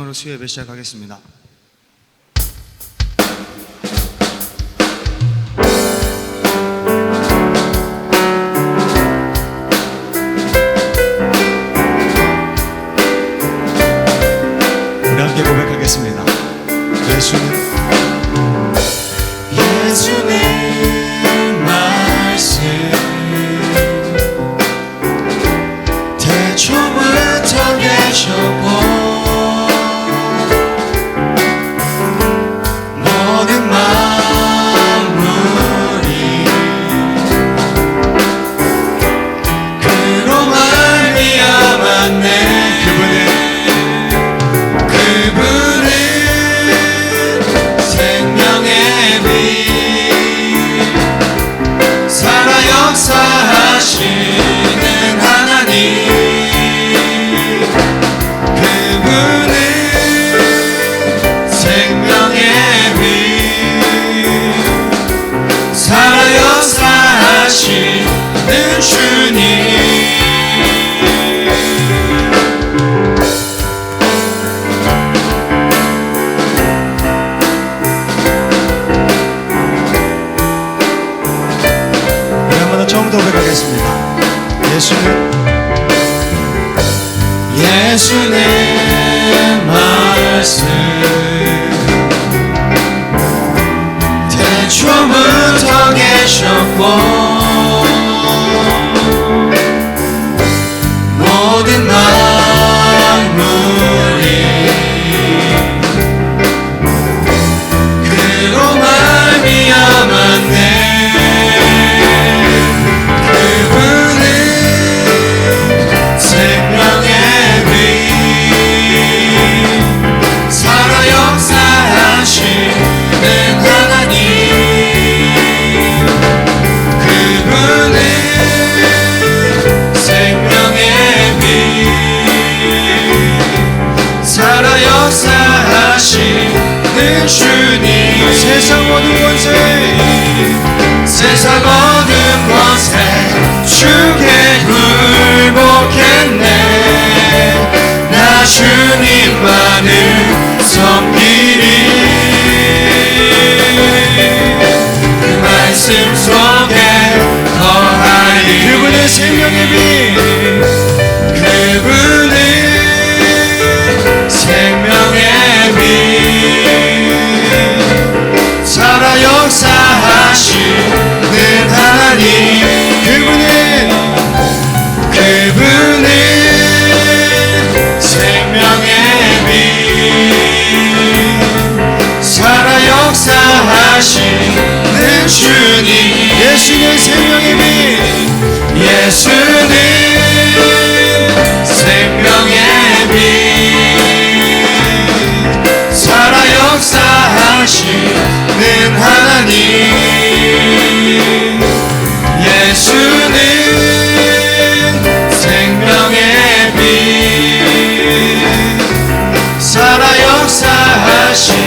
찬양으로 수요예배 시작하겠습니다. 우리 함께 고백하겠습니다. 예수는 말씀 태초부터 계셨고 모든 만물이 그로 말미암았네. 그분은 생명의 빛 살아 역사하시는 하나님. 그분은 생명의 빛 살아 역사하시는 주님. 처음부터 고백하겠습니다. 예수는 말씀 태초부터 계셨고 모든 만물이 그로 말미암았네. 세상 모든 곳에 주께 굴복했네. 나 주님만을 섬기리. 그 말씀 속에 거하리. 그분의 생명의 빛 그분은 생명의 빛 살아 역사하시는 하나님. 그분은 생명의 빛 살아 역사하시는 주님. 예수는 생명의 빛 예수는 생명의 빛 살아 역사하시는 하나님. 예수는 생명의 빛 살아 역사하시는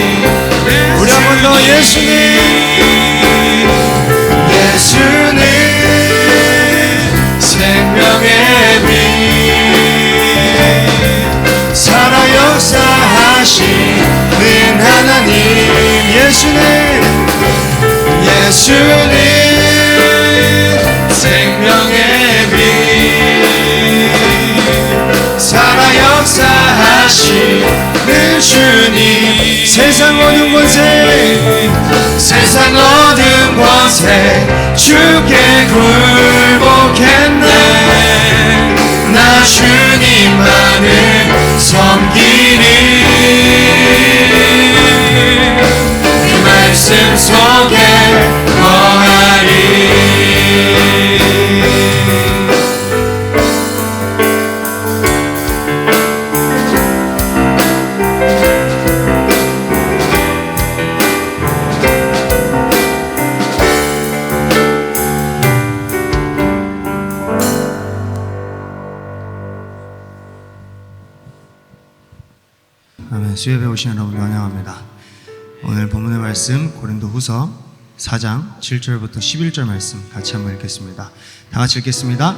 우리 한 번 더 예수는 생명의 빛 살아 역사하시는 하나님. 예수는 생명의 빛 살아 역사하시는 주님. 세상 어두운 곳에 주께 굴복했네. 나 주님만을 섬기리. 그 말씀 속에 거하리. 아멘. 수요예배 오신 여러분 환영합니다. 오늘 본문의 말씀 고린도후서 4장 7절부터 11절 말씀 같이 한번 읽겠습니다. 다 같이 읽겠습니다.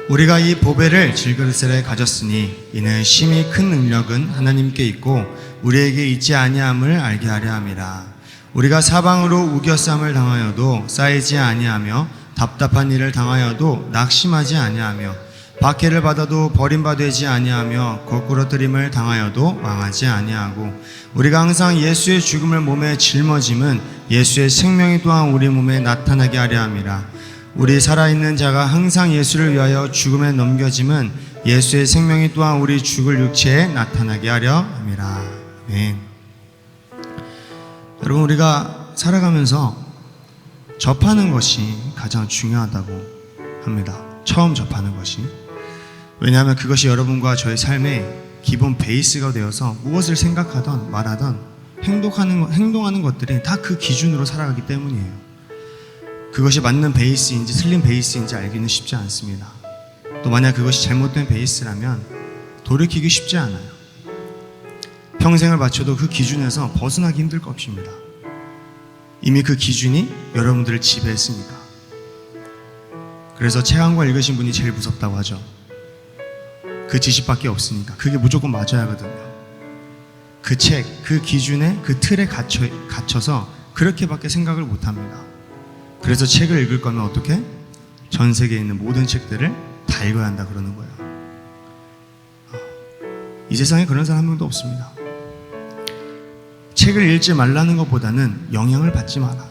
우리가 이 보배를 질그릇에 가졌으니 이는 심히 큰 능력은 하나님께 있고 우리에게 있지 아니함을 알게 하려 함이라. 우리가 사방으로 우겨쌈을 당하여도 쌓이지 아니하며 답답한 일을 당하여도 낙심하지 아니하며 박해를 받아도 버림받지 아니하며 거꾸러뜨림을 당하여도 망하지 아니하고 우리가 항상 예수의 죽음을 몸에 짊어짐은 예수의 생명이 또한 우리 몸에 나타나게 하려 함이라. 우리 살아있는 자가 항상 예수를 위하여 죽음에 넘겨짐은 예수의 생명이 또한 우리 죽을 육체에 나타나게 하려 함이라. 아멘. 여러분, 우리가 살아가면서 접하는 것이 가장 중요하다고 합니다. 처음 접하는 것이. 왜냐하면 그것이 여러분과 저의 삶의 기본 베이스가 되어서 무엇을 생각하던 말하던 행동하는 것들이 다 그 기준으로 살아가기 때문이에요. 그것이 맞는 베이스인지 틀린 베이스인지 알기는 쉽지 않습니다. 또 만약 그것이 잘못된 베이스라면 돌이키기 쉽지 않아요. 평생을 바쳐도 그 기준에서 벗어나기 힘들 것입니다. 이미 그 기준이 여러분들을 지배했으니까. 그래서 책 한 권 읽으신 분이 제일 무섭다고 하죠. 그 지식밖에 없으니까. 그게 무조건 맞아야 하거든요. 그 책, 그 기준에, 그 틀에 갇혀서 그렇게밖에 생각을 못합니다. 그래서 책을 읽을 거면 어떻게? 전 세계에 있는 모든 책들을 다 읽어야 한다 그러는 거예요. 이 세상에 그런 사람 한 명도 없습니다. 책을 읽지 말라는 것보다는 영향을 받지 마라.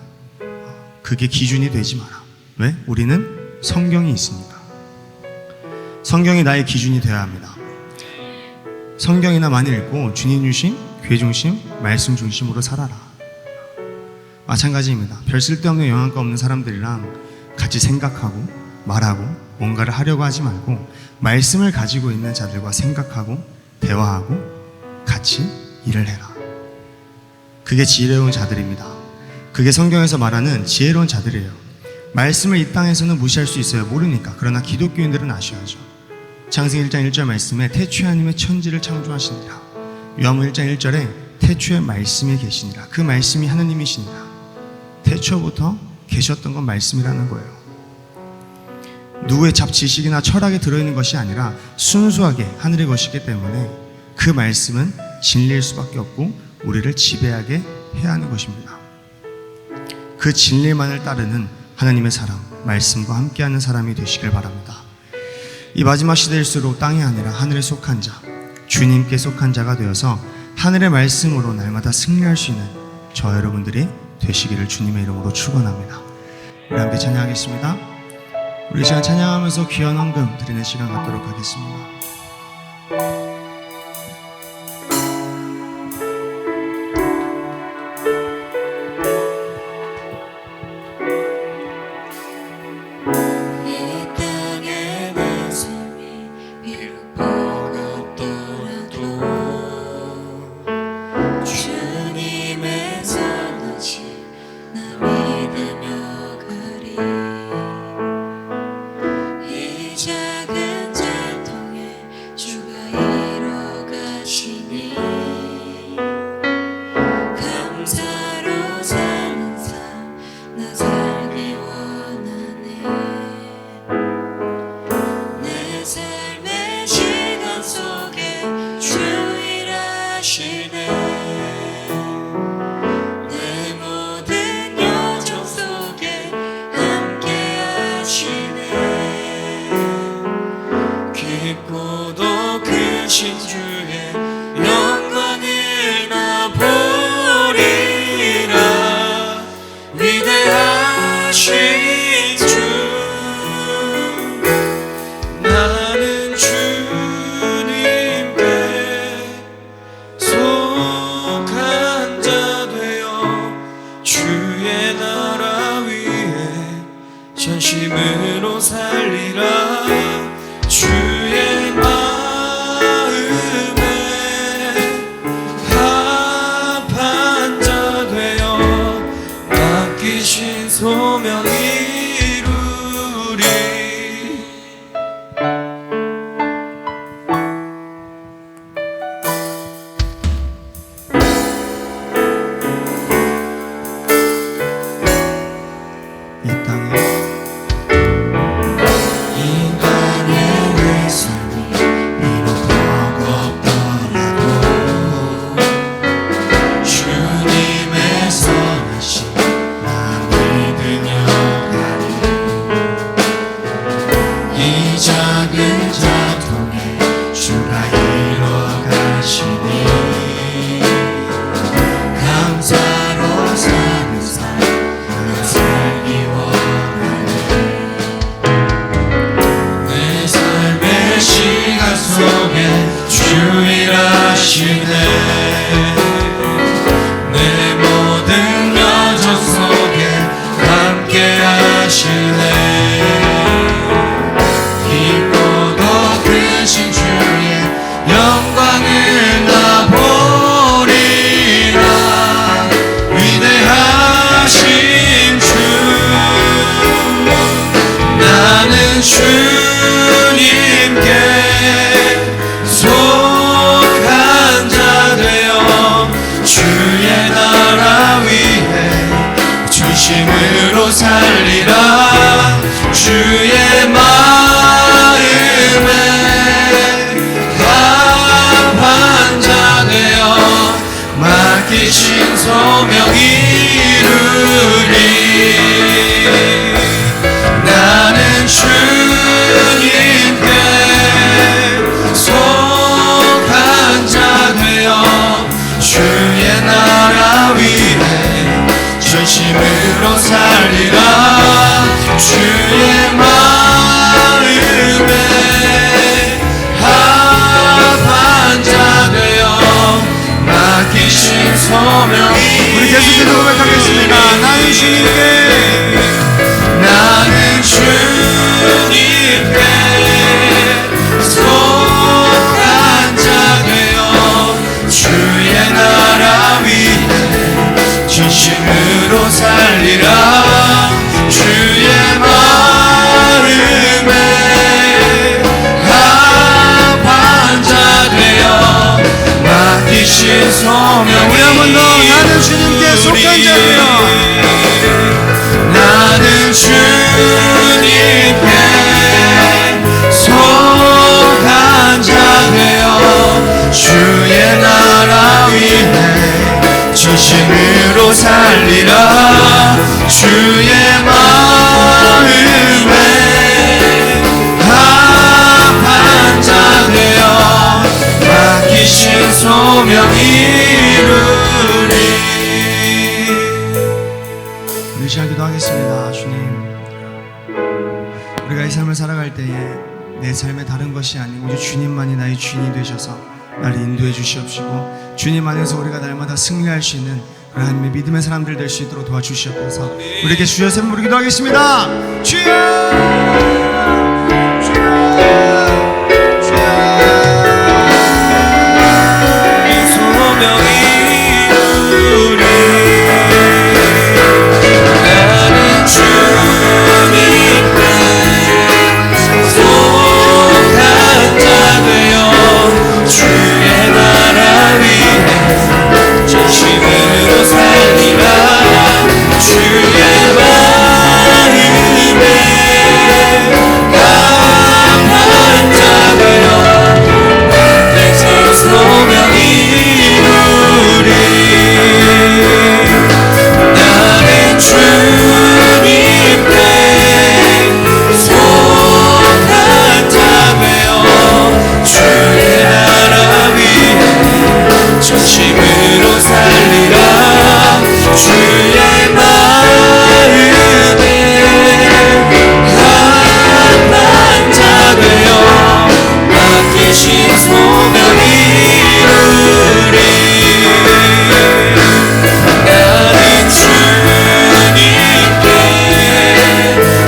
그게 기준이 되지 마라. 왜? 우리는 성경이 있으니까. 성경이 나의 기준이 되어야 합니다. 성경이나 많이 읽고 주님 중심, 교회 중심, 말씀 중심으로 살아라. 마찬가지입니다. 별 쓸데없는 영향가 없는 사람들이랑 같이 생각하고 말하고 뭔가를 하려고 하지 말고 말씀을 가지고 있는 자들과 생각하고 대화하고 같이 일을 해라. 그게 지혜로운 자들입니다. 그게 성경에서 말하는 지혜로운 자들이에요. 말씀을 이 땅에서는 무시할 수 있어요. 모르니까. 그러나 기독교인들은 아셔야죠. 창세기 1장 1절 말씀에 태초에 하나님의 천지를 창조하시니라. 요한복음 1장 1절에 태초에 말씀이 계시니라. 그 말씀이 하나님이시니라. 태초부터 계셨던 건 말씀이라는 거예요. 누구의 지식이나 철학에 들어있는 것이 아니라 순수하게 하늘의 것이기 때문에 그 말씀은 진리일 수밖에 없고 우리를 지배하게 해야 하는 것입니다. 그 진리만을 따르는 하나님의 사람, 말씀과 함께하는 사람이 되시길 바랍니다. 이 마지막 시대일수록 땅이 아니라 하늘에 속한 자, 주님께 속한 자가 되어서 하늘의 말씀으로 날마다 승리할 수 있는 저 여러분들이 되시기를 주님의 이름으로 축원합니다. 우리 함께 찬양하겠습니다. 우리 시간 찬양하면서 귀한 헌금 드리는 시간 갖도록 하겠습니다. 작은 잘 통해 주가 주의 나라 위해 진심으로 살리라. 주의 마음에 합한 자 되어 맡기신 소명 이루리. 나는 주님께 속한 자 되어 주의 나라 위해 전심으로 살리라. 주의 마음에 합한 자 되어 맡기신 소명이. 우리 계속해서 고백하겠습니다. 나는 주님께 속한 자 되어 주의 나라 위해 진심으로 살리라. 주의 마음에 합한 자 되어 맡기신 소명. 우리 한 번 더. 나는 주님께 속한 자 되어 나는 주님께 속한 자 되어 주의 나라 위해 진심으로 살리라. 주의 마음에 합한 자 되어 맡기신 소명 이루리. 우리 시작하기도 하겠습니다. 주님, 우리가 이 삶을 살아갈 때에 내 삶에 다른 것이 아니고 오직 주님만이 나의 주인이 되셔서 나를 인도해 주시옵시고, 주님 안에서 우리가 날마다 승리할 수 있는 하나님의 믿음의 사람들 될 수 있도록 도와주시옵소서. 우리에게 주여 샘 부르기도 하겠습니다. 주여, 주여, 주여. 소명이 이루리. 나는 주님께 속한 자 되어 주의 나라 위해 진심으로 살리라. 주의 마음에 합한 자 되어 맡기신 소명 이루리. 나는 주님께 속한 자 되어 주의 나라 위해 전심으로 살리라. 주의 마음에 합한 자 되어 맡기신 소명 이루리. 나는 주님께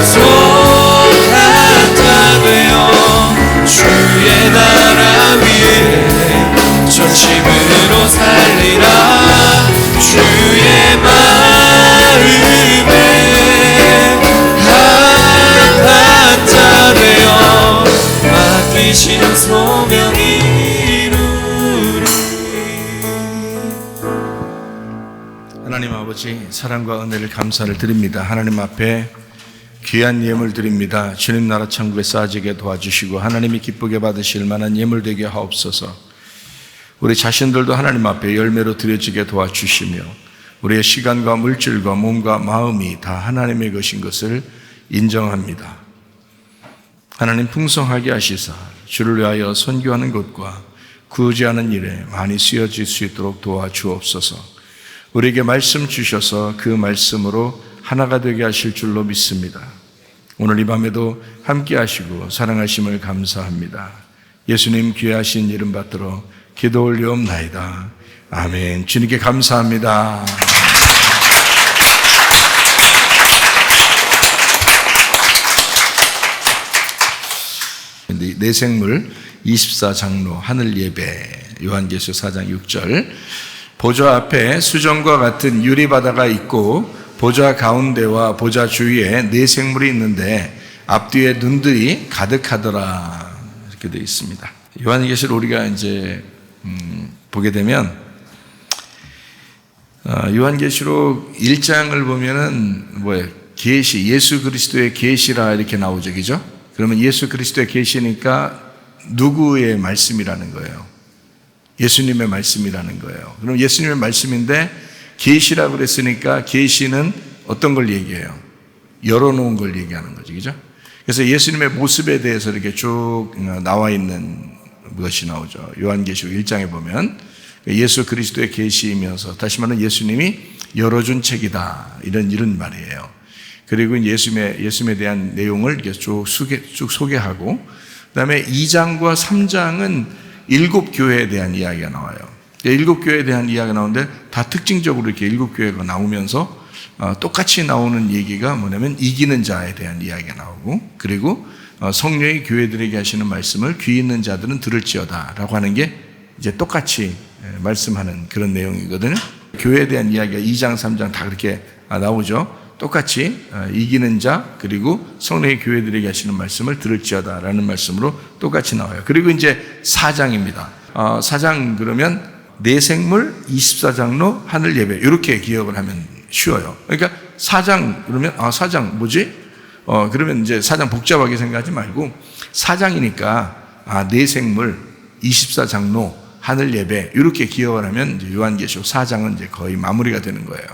속한 자 되어 주의 나라 위해 전심으로 살리라. 주의 마음에 합한 자 되어 맡기신 소명 이루리. 하나님 아버지, 사랑과 은혜를 감사를 드립니다. 하나님 앞에 귀한 예물 드립니다. 주님 나라 천국에 쌓아지게 도와주시고 하나님이 기쁘게 받으실 만한 예물 되게 하옵소서. 우리 자신들도 하나님 앞에 열매로 드려지게 도와주시며 우리의 시간과 물질과 몸과 마음이 다 하나님의 것인 것을 인정합니다. 하나님 풍성하게 하시사 주를 위하여 선교하는 것과 구제하는 일에 많이 쓰여질 수 있도록 도와주옵소서. 우리에게 말씀 주셔서 그 말씀으로 하나가 되게 하실 줄로 믿습니다. 오늘 이 밤에도 함께 하시고 사랑하심을 감사합니다. 예수님 귀하신 이름 받들어 기도 올리옵나이다. 아멘. 주님께 감사합니다. 내생물 24장로 하늘 예배, 요한계시록 4장 6절. 보좌 앞에 수정과 같은 유리바다가 있고 보좌 가운데와 보좌 주위에 네 생물이 있는데 앞뒤에 눈들이 가득하더라. 이렇게 되어 있습니다. 요한계시록 우리가 이제 보게 되면 요한계시록 1장을 보면은 계시, 예수 그리스도의 계시라 이렇게 나오죠, 그죠? 그러면 예수 그리스도의 계시니까 누구의 말씀이라는 거예요? 예수님의 말씀이라는 거예요. 그럼 예수님의 말씀인데 계시라고 그랬으니까 계시는 어떤 걸 얘기해요? 열어놓은 걸 얘기하는 거죠, 그죠? 그래서 예수님의 모습에 대해서 이렇게 쭉 나와 있는 것이 나오죠. 요한계시록 1장에 보면 예수 그리스도의 계시이면서, 다시 말하면 예수님이 열어준 책이다, 이런 말이에요. 그리고 예수님에 대한 내용을 이렇게 쭉 소개하고, 그 다음에 2장과 3장은 7교회에 대한 이야기가 나와요. 7교회에 대한 이야기가 나오는데 다 특징적으로 이렇게 7교회가 나오면서 똑같이 나오는 얘기가 뭐냐면 이기는 자에 대한 이야기가 나오고, 그리고 성령이 교회들에게 하시는 말씀을 귀 있는 자들은 들을지어다 라고 하는 게 이제 똑같이 말씀하는 그런 내용이거든요. 교회에 대한 이야기가 2장, 3장 다 그렇게 나오죠. 똑같이 이기는 자, 그리고 성령의 교회들에게 하시는 말씀을 들을지어다 라는 말씀으로 똑같이 나와요. 그리고 이제 4장입니다. 4장 그러면 내 생물, 24장로, 하늘 예배, 이렇게 기억을 하면 쉬워요. 그러니까 4장 그러면 4장 뭐지? 그러면 이제 4장 복잡하게 생각하지 말고 4장이니까 내 생물, 24장로, 하늘 예배, 이렇게 기억을 하면 이제 요한계시록 4장은 이제 거의 마무리가 되는 거예요.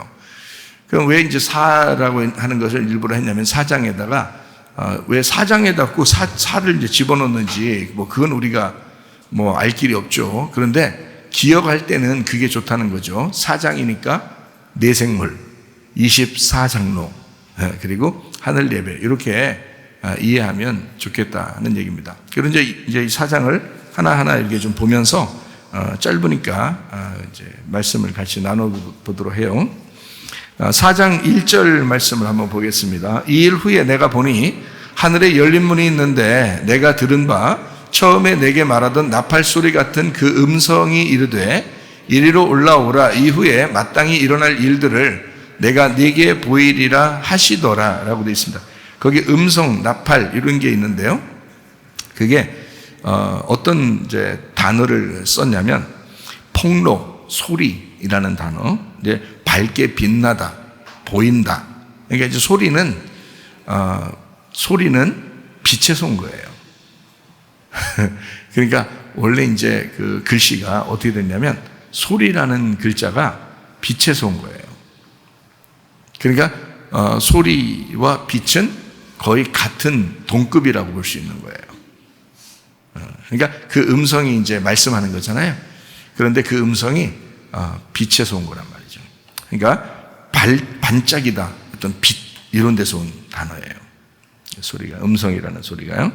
그럼 왜 이제 4라고 하는 것을 일부러 했냐면 4장에다가 왜 4장에다 꼭 4를 이제 집어넣는지 그건 우리가 알 길이 없죠. 그런데 기억할 때는 그게 좋다는 거죠. 4장이니까 내 생물, 24장로, 그리고 하늘 예배, 이렇게 이해하면 좋겠다는 얘기입니다. 그런데 이제 이 4장을 하나하나 이렇게 좀 보면서 짧으니까 이제 말씀을 같이 나눠보도록 해요. 4장 1절 말씀을 한번 보겠습니다. 이 일 후에 내가 보니 하늘에 열린 문이 있는데 내가 들은 바 처음에 내게 말하던 나팔 소리 같은 그 음성이 이르되 이리로 올라오라. 이후에 마땅히 일어날 일들을 내가 네게 보이리라 하시더라 라고 되어 있습니다. 거기 음성, 나팔 이런 게 있는데요. 그게 어떤 이제 단어를 썼냐면 폭로, 소리라는 단어, 이제 밝게 빛나다, 보인다. 그러니까 이제 소리는 빛에서 온 거예요. 그러니까 원래 이제 그 글씨가 어떻게 됐냐면 소리라는 글자가 빛에서 온 거예요. 그러니까 소리와 빛은 거의 같은 동급이라고 볼 수 있는 거예요. 그러니까 그 음성이 이제 말씀하는 거잖아요. 그런데 그 음성이 빛에서 온 거란 말이죠. 그러니까 반짝이다, 어떤 빛 이런 데서 온 단어예요. 소리가, 음성이라는 소리가요.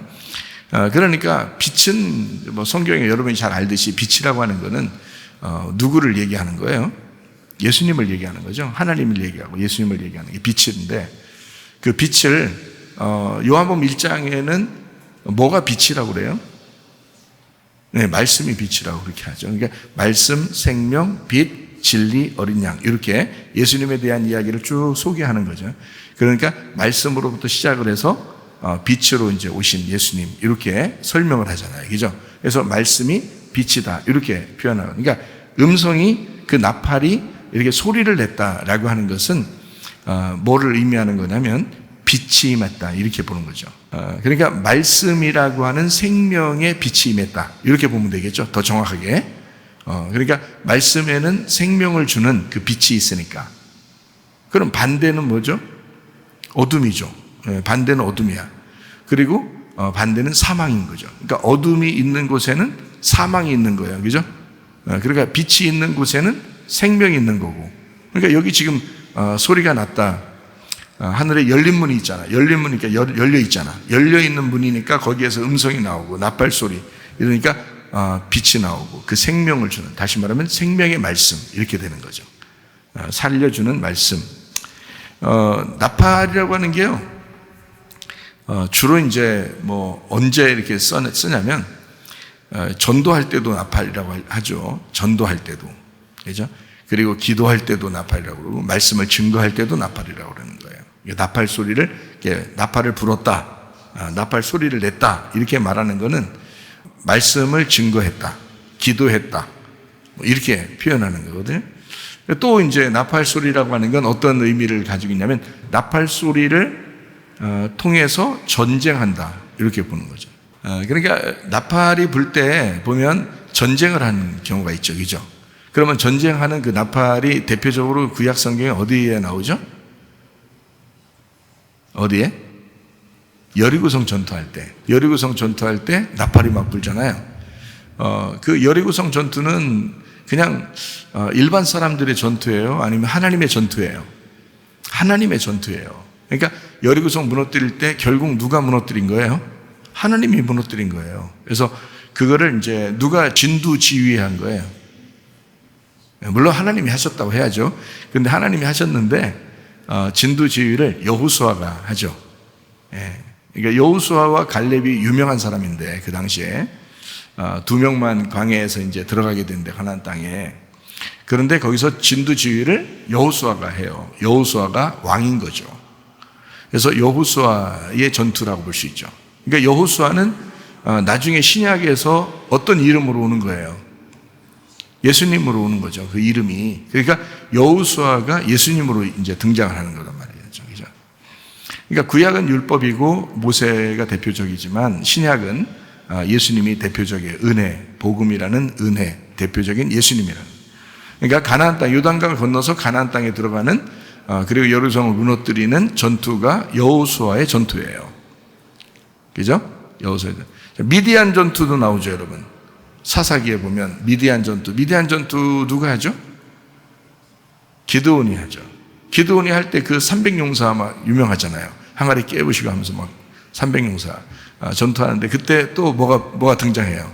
그러니까 빛은 성경에 여러분이 잘 알듯이 빛이라고 하는 거는 누구를 얘기하는 거예요? 예수님을 얘기하는 거죠. 하나님을 얘기하고 예수님을 얘기하는 게 빛인데, 그 빛을 요한복음 1장에는 뭐가 빛이라고 그래요? 네, 말씀이 빛이라고 그렇게 하죠. 그러니까 말씀, 생명, 빛, 진리, 어린 양, 이렇게 예수님에 대한 이야기를 쭉 소개하는 거죠. 그러니까 말씀으로부터 시작을 해서 빛으로 이제 오신 예수님, 이렇게 설명을 하잖아요. 그죠? 그래서 말씀이 빛이다, 이렇게 표현하고. 그러니까 음성이, 그 나팔이 이렇게 소리를 냈다라고 하는 것은 뭐를 의미하는 거냐면 빛이 임했다, 이렇게 보는 거죠. 그러니까 말씀이라고 하는 생명의 빛이 임했다, 이렇게 보면 되겠죠. 더 정확하게. 그러니까 말씀에는 생명을 주는 그 빛이 있으니까. 그럼 반대는 뭐죠? 어둠이죠. 반대는 어둠이야. 그리고 반대는 사망인 거죠. 그러니까 어둠이 있는 곳에는 사망이 있는 거예요. 그죠? 그러니까 빛이 있는 곳에는 생명이 있는 거고. 그러니까 여기 지금 소리가 났다. 하늘에 열린 문이 있잖아. 열린 문이니까 열려 있잖아. 열려 있는 문이니까 거기에서 음성이 나오고 나팔 소리, 이러니까 빛이 나오고 그 생명을 주는, 다시 말하면 생명의 말씀, 이렇게 되는 거죠. 살려주는 말씀. 나팔이라고 하는 게요, 주로 이제 언제 이렇게 쓰냐면 전도할 때도 나팔이라고 하죠. 전도할 때도, 그죠? 그리고 기도할 때도 나팔이라고 그러고 말씀을 증거할 때도 나팔이라고 그러는 거예요. 나팔 소리를, 나팔을 불었다, 나팔 소리를 냈다, 이렇게 말하는 거는 말씀을 증거했다, 기도했다, 이렇게 표현하는 거거든요. 또 이제 나팔 소리라고 하는 건 어떤 의미를 가지고 있냐면 나팔 소리를 통해서 전쟁한다 이렇게 보는 거죠. 그러니까 나팔이 불 때 보면 전쟁을 하는 경우가 있죠, 그죠? 그러면 전쟁하는 그 나팔이 대표적으로 구약 성경에 어디에 나오죠? 어디에? 여리고성 전투할 때, 나팔이 막 불잖아요. 그 여리고성 전투는 그냥 일반 사람들의 전투예요? 아니면 하나님의 전투예요? 하나님의 전투예요. 그러니까 여리고성 무너뜨릴 때 결국 누가 무너뜨린 거예요? 하나님이 무너뜨린 거예요. 그래서 그거를 이제 누가 진두지휘한 거예요? 물론 하나님이 하셨다고 해야죠. 근데 하나님이 하셨는데 진두지휘를 여호수아가 하죠. 그러니까 여호수아와 갈렙이 유명한 사람인데 그 당시에 두 명만 광야에서 이제 들어가게 된대, 가나안 땅에. 그런데 거기서 진두지휘를 여호수아가 해요. 여호수아가 왕인 거죠. 그래서 여호수아의 전투라고 볼 수 있죠. 그러니까 여호수아는 나중에 신약에서 어떤 이름으로 오는 거예요? 예수님으로 오는 거죠. 그 이름이. 그러니까 여호수아가 예수님으로 이제 등장을 하는 거란 말이죠. 그죠? 그러니까 구약은 율법이고 모세가 대표적이지만 신약은 예수님이 대표적이에요. 은혜, 복음이라는 은혜, 대표적인 예수님이라는. 그러니까 가나안 땅, 요단강을 건너서 가나안 땅에 들어가는 그리고 여리고성을 무너뜨리는 전투가 여호수아의 전투예요. 그죠? 여호수아의 전투. 미디안 전투도 나오죠, 여러분. 사사기에 보면 미디안 전투 누가 하죠? 기드온이 하죠. 기드온이 할 때 그 300용사 막 유명하잖아요. 항아리 깨부시고 하면서 막 300용사 전투하는데 그때 또 뭐가 등장해요?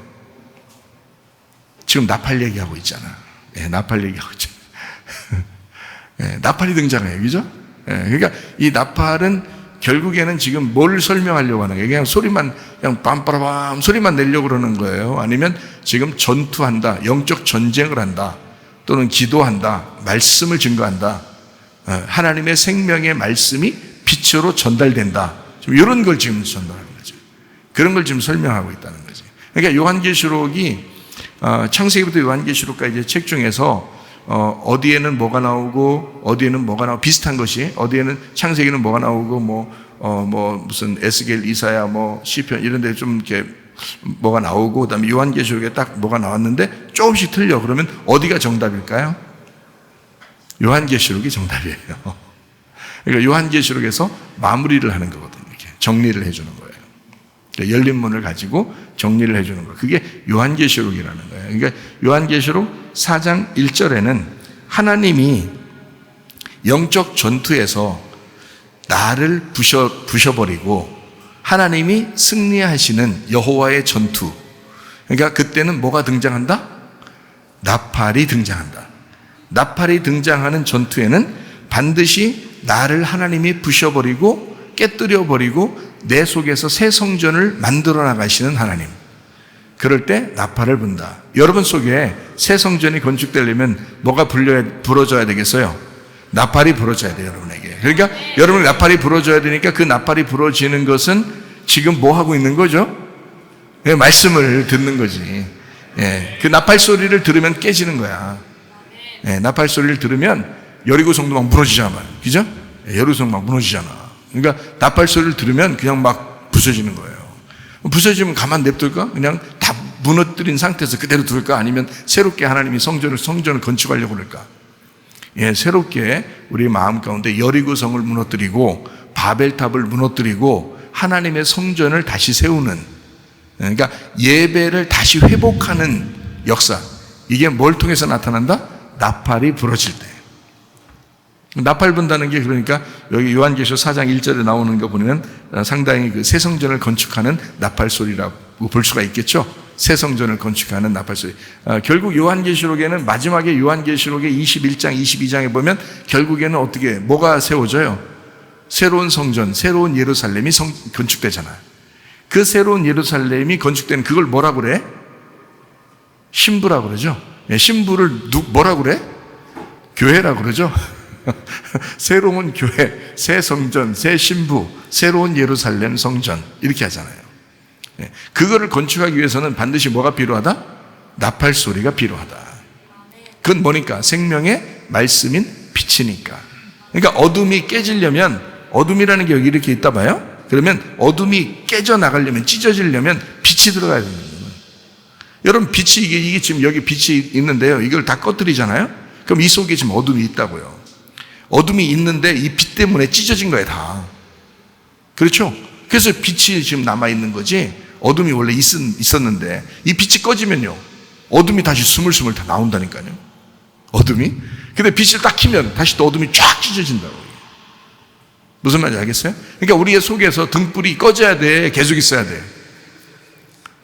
지금 나팔 얘기하고 있잖아. 나팔 얘기하고 있잖아. 나팔이 등장해요. 그죠? 그러니까 이 나팔은 결국에는 지금 뭘 설명하려고 하는 거예요? 그냥 소리만, 그냥 빰빠라밤 소리만 내려고 그러는 거예요? 아니면 지금 전투한다, 영적 전쟁을 한다, 또는 기도한다, 말씀을 증거한다, 하나님의 생명의 말씀이 빛으로 전달된다. 지금 이런 걸 지금 전달하는 거죠. 그런 걸 지금 설명하고 있다는 거죠. 그러니까 요한계시록이 창세기부터 요한계시록까지 이제 책 중에서 어디에는 뭐가 나오고 어디에는 뭐가 나오고 비슷한 것이, 어디에는 창세기는 뭐가 나오고 무슨 에스겔, 이사야, 시편 이런 데 좀 이렇게 뭐가 나오고 그다음에 요한계시록에 딱 뭐가 나왔는데 조금씩 틀려. 그러면 어디가 정답일까요? 요한계시록이 정답이에요. 그러니까 요한계시록에서 마무리를 하는 거거든요. 이렇게 정리를 해주는 거예요. 그러니까 열린 문을 가지고 정리를 해주는 거. 그게 요한계시록이라는 거예요. 그러니까 요한계시록 4장 1절에는 하나님이 영적 전투에서 나를 부셔버리고 하나님이 승리하시는 여호와의 전투. 그러니까 그때는 뭐가 등장한다? 나팔이 등장한다. 나팔이 등장하는 전투에는 반드시 나를 하나님이 부셔버리고 깨뜨려버리고 내 속에서 새 성전을 만들어 나가시는 하나님. 그럴 때 나팔을 분다. 여러분 속에 새 성전이 건축되려면 뭐가 불어져야 되겠어요? 나팔이 불어져야 돼요, 여러분에게. 그러니까 여러분 나팔이 불어져야 되니까 그 나팔이 불어지는 것은 지금 뭐 하고 있는 거죠? 말씀을 듣는 거지. 그 나팔 소리를 들으면 깨지는 거야. 나팔 소리를 들으면 여리고성도 막 무너지잖아. 그죠? 여리고성 막 무너지잖아. 그러니까 나팔 소리를 들으면 그냥 막 부서지는 거예요. 부서지면 가만 냅둘까? 그냥 다 무너뜨린 상태에서 그대로 둘까? 아니면 새롭게 하나님이 성전을 건축하려고 그럴까? 새롭게 우리 마음 가운데 여리고성을 무너뜨리고 바벨탑을 무너뜨리고 하나님의 성전을 다시 세우는, 그러니까 예배를 다시 회복하는 역사. 이게 뭘 통해서 나타난다? 나팔이 부러질 때. 나팔 분다는 게 그러니까 여기 요한계시록 4장 1절에 나오는 거 보면 상당히 그 새 성전을 건축하는 나팔 소리라고 볼 수가 있겠죠. 새 성전을 건축하는 나팔 소리. 결국 요한계시록에는 마지막에 요한계시록의 21장, 22장에 보면 결국에는 어떻게 뭐가 세워져요? 새로운 성전, 새로운 예루살렘이 건축되잖아요. 그 새로운 예루살렘이 건축되는 그걸 뭐라고 그래? 신부라고 그러죠. 신부를 뭐라고 그래? 교회라고 그러죠. 새로운 교회, 새 성전, 새 신부, 새로운 예루살렘 성전 이렇게 하잖아요. 그거를 건축하기 위해서는 반드시 뭐가 필요하다? 나팔 소리가 필요하다. 그건 뭐니까? 생명의 말씀인 빛이니까. 그러니까 어둠이 깨지려면, 어둠이라는 게 여기 이렇게 있다 봐요. 그러면 어둠이 깨져나가려면, 찢어지려면 빛이 들어가야 됩니다. 여러분, 빛이, 이게 지금 여기 빛이 있는데요. 이걸 다 꺼뜨리잖아요? 그럼 이 속에 지금 어둠이 있다고요. 어둠이 있는데 이 빛 때문에 찢어진 거예요, 다. 그렇죠? 그래서 빛이 지금 남아있는 거지, 어둠이 원래 있었는데, 이 빛이 꺼지면요, 어둠이 다시 스물스물 다 나온다니까요. 어둠이. 근데 빛을 딱 켜면 다시 또 어둠이 쫙 찢어진다고. 무슨 말인지 알겠어요? 그러니까 우리의 속에서 등불이 꺼져야 돼? 계속 있어야 돼?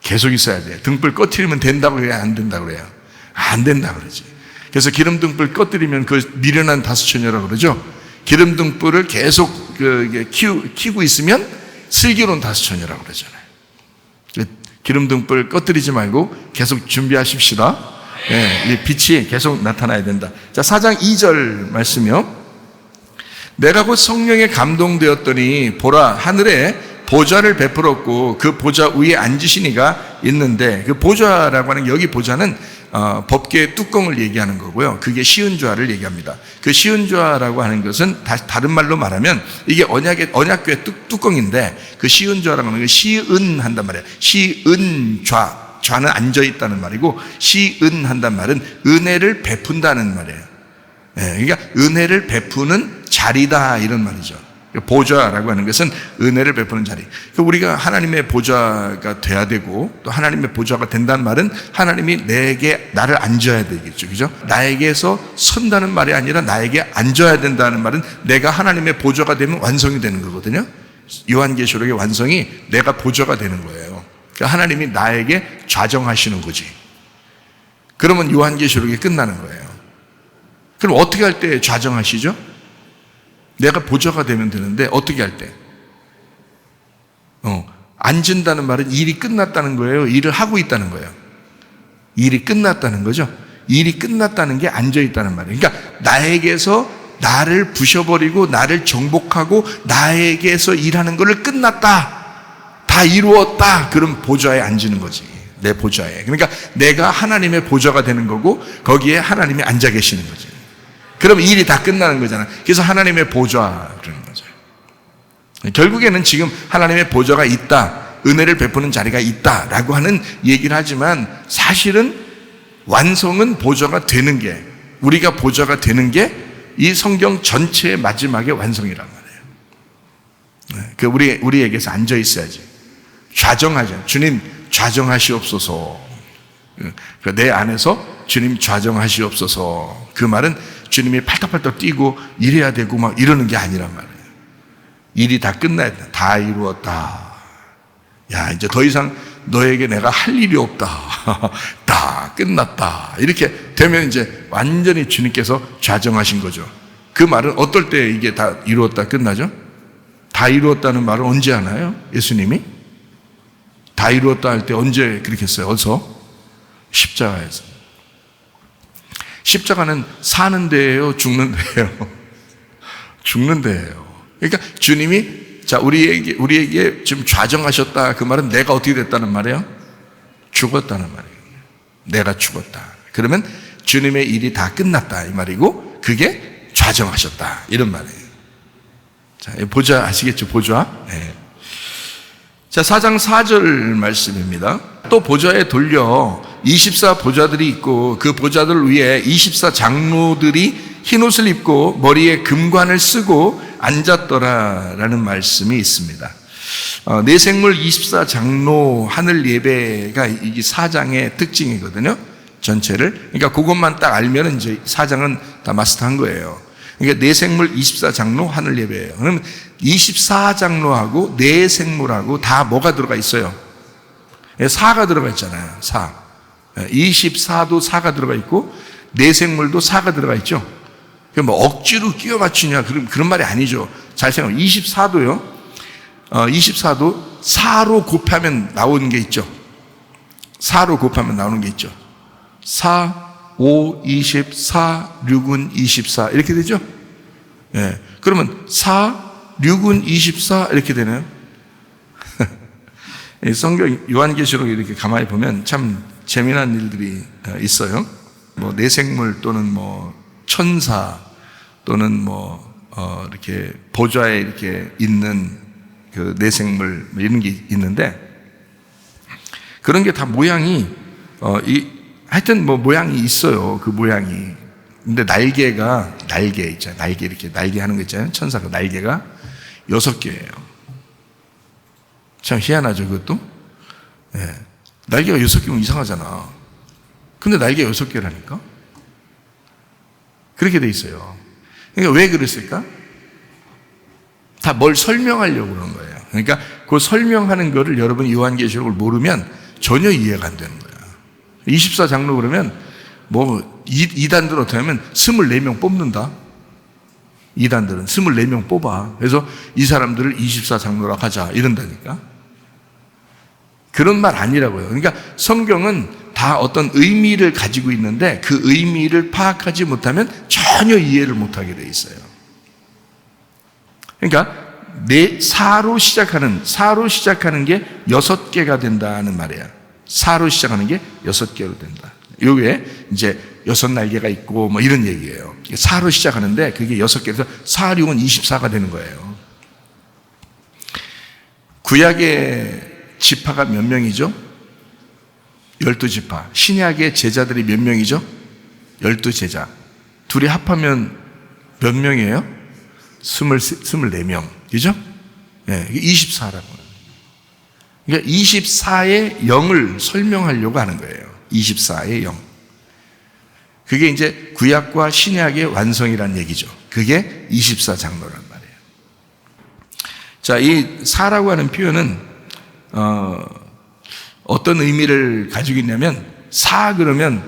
계속 있어야 돼. 등불 꺼뜨리면 된다고 그래야 안 된다고 그래요? 안 된다 그러지. 그래서 기름 등불 꺼뜨리면 그 미련한 다수처녀라고 그러죠. 기름 등불을 계속 키고 있으면 슬기로운 다수처녀라고 그러잖아요. 기름 등불 꺼뜨리지 말고 계속 준비하십시다. 이 빛이 계속 나타나야 된다. 자, 4장 2절 말씀이요. 내가 곧 성령에 감동되었더니 보라, 하늘에 보좌를 베풀었고 그 보좌 위에 앉으신 이가 있는데, 그 보좌라고 하는, 여기 보좌는 법궤의 뚜껑을 얘기하는 거고요. 그게 시은좌를 얘기합니다. 그 시은좌라고 하는 것은 다른 말로 말하면 이게 언약궤의 뚜껑인데, 그 시은좌라고 하는 건 시은한단 말이에요. 시은좌, 좌는 앉아있다는 말이고, 시은한단 말은 은혜를 베푼다는 말이에요. 그러니까 은혜를 베푸는 자리다, 이런 말이죠. 보좌라고 하는 것은 은혜를 베푸는 자리. 우리가 하나님의 보좌가 돼야 되고, 또 하나님의 보좌가 된다는 말은 하나님이 나를 앉아야 되겠죠. 그죠? 나에게서 선다는 말이 아니라 나에게 앉아야 된다는 말은 내가 하나님의 보좌가 되면 완성이 되는 거거든요. 요한계시록의 완성이 내가 보좌가 되는 거예요. 그러니까 하나님이 나에게 좌정하시는 거지. 그러면 요한계시록이 끝나는 거예요. 그럼 어떻게 할 때 좌정하시죠? 내가 보좌가 되면 되는데 어떻게 할 때? 앉은다는 말은 일이 끝났다는 거예요? 일을 하고 있다는 거예요? 일이 끝났다는 거죠? 일이 끝났다는 게 앉아있다는 말이에요. 그러니까 나에게서 나를 부셔버리고 나를 정복하고 나에게서 일하는 것을 끝났다, 다 이루었다, 그럼 보좌에 앉는 거지. 내 보좌에. 그러니까 내가 하나님의 보좌가 되는 거고 거기에 하나님이 앉아 계시는 거지. 그럼 일이 다 끝나는 거잖아. 그래서 하나님의 보좌, 그러는 거죠. 결국에는 지금 하나님의 보좌가 있다, 은혜를 베푸는 자리가 있다라고 하는 얘기를 하지만, 사실은 완성은 보좌가 되는 게, 우리가 보좌가 되는 게 이 성경 전체의 마지막의 완성이란 말이에요. 우리에게서 앉아 있어야지. 좌정하죠. 주님 좌정하시옵소서. 내 안에서 주님 좌정하시옵소서. 그 말은 주님이 팔딱팔딱 뛰고 일해야 되고 막 이러는 게 아니란 말이에요. 일이 다 끝나야 돼. 다 이루었다. 야, 이제 더 이상 너에게 내가 할 일이 없다. 다 끝났다. 이렇게 되면 이제 완전히 주님께서 좌정하신 거죠. 그 말은 어떨 때 이게 다 이루었다 끝나죠? 다 이루었다는 말을 언제 하나요? 예수님이? 다 이루었다 할 때 언제 그렇게 했어요? 어디서? 십자가에서. 십자가는 사는 데예요, 죽는 데예요? 죽는 데예요. 그러니까 주님이, 자, 우리에게 지금 좌정하셨다, 그 말은 내가 어떻게 됐다는 말이에요? 죽었다는 말이에요. 내가 죽었다. 그러면 주님의 일이 다 끝났다, 이 말이고, 그게 좌정하셨다, 이런 말이에요. 자, 보좌 아시겠죠? 보좌. 네. 자, 4장 4절 말씀입니다. 또 보좌에 돌려 24 보좌들이 있고 그 보좌들 위에 24 장로들이 흰옷을 입고 머리에 금관을 쓰고 앉았더라라는 말씀이 있습니다. 내생물 24 장로 하늘 예배가 이 4장의 특징이거든요. 전체를. 그러니까 그것만 딱 알면 이제 4장은 다 마스터한 거예요. 그러니까 내생물 24 장로 하늘 예배예요. 그러면 24 장로하고 내생물하고 다 뭐가 들어가 있어요? 4가 들어가 있잖아요. 4. 24도 4가 들어가 있고 내생물도 4가 들어가 있죠. 뭐 억지로 끼워 맞추냐 그런 말이 아니죠. 잘 생각하면 24도요. 24도 4로 곱하면 나오는 게 있죠. 4로 곱하면 나오는 게 있죠. 4, 5, 24, 6은 24 이렇게 되죠. 예. 그러면 4, 6은 24 이렇게 되나요? 성경 요한계시록 이렇게 가만히 보면 참 재미난 일들이 있어요. 뭐 내생물 또는 뭐 천사 또는 이렇게 보좌에 이렇게 있는 그 내생물 이런 게 있는데, 그런 게 다 모양이 하여튼 모양이 있어요. 그 모양이. 근데 날개 있잖아요. 날개 이렇게 날개 하는 거 있잖아요. 천사가 날개가 6개예요. 참 희한하죠, 그것도? 예. 날개가 6개면 이상하잖아. 근데 날개가 6개라니까? 그렇게 돼 있어요. 그러니까 왜 그랬을까? 다 뭘 설명하려고 그러는 거예요. 그러니까 그 설명하는 거를 여러분이 요한계시록을 모르면 전혀 이해가 안 되는 거야. 24장로 그러면 이단들은 어떻게 하면 24명 뽑는다. 이단들은 24명 뽑아. 그래서 이 사람들을 24장로라 하자 이런다니까. 그런 말 아니라고요. 그러니까 성경은 다 어떤 의미를 가지고 있는데 그 의미를 파악하지 못하면 전혀 이해를 못하게 돼 있어요. 그러니까 사로 시작하는 게 6개가 된다는 말이야. 사로 시작하는 게 6개로 된다. 요게 이제 6날개가 있고 이런 얘기예요. 사로 시작하는데 그게 6개에서 4, 6은 24가 되는 거예요. 구약의 지파가 몇 명이죠? 12지파. 신약의 제자들이 몇 명이죠? 12제자. 둘이 합하면 몇 명이에요? 24명. 그죠? 네, 24라고. 그러니까 24의 영을 설명하려고 하는 거예요. 24의 영. 그게 이제 구약과 신약의 완성이라는 얘기죠. 그게 24장로란 말이에요. 자, 이 사라고 하는 표현은 어떤 의미를 가지고 있냐면 사 그러면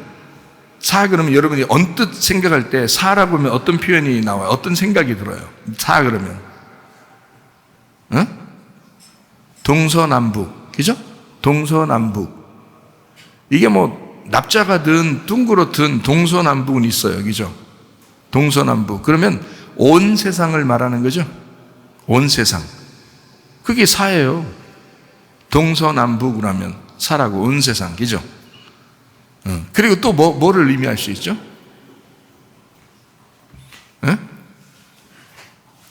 여러분이 언뜻 생각할 때 사라고 하면 어떤 표현이 나와요? 어떤 생각이 들어요? 사 그러면 동서남북, 그죠? 동서남북. 이게 납작하든 둥그렇든 동서남북은 있어요, 그죠? 동서남북. 그러면 온 세상을 말하는 거죠? 온 세상. 그게 사예요. 동서남북으로 하면 사라고, 온 세상, 그죠? 그리고 또 뭐를 의미할 수 있죠?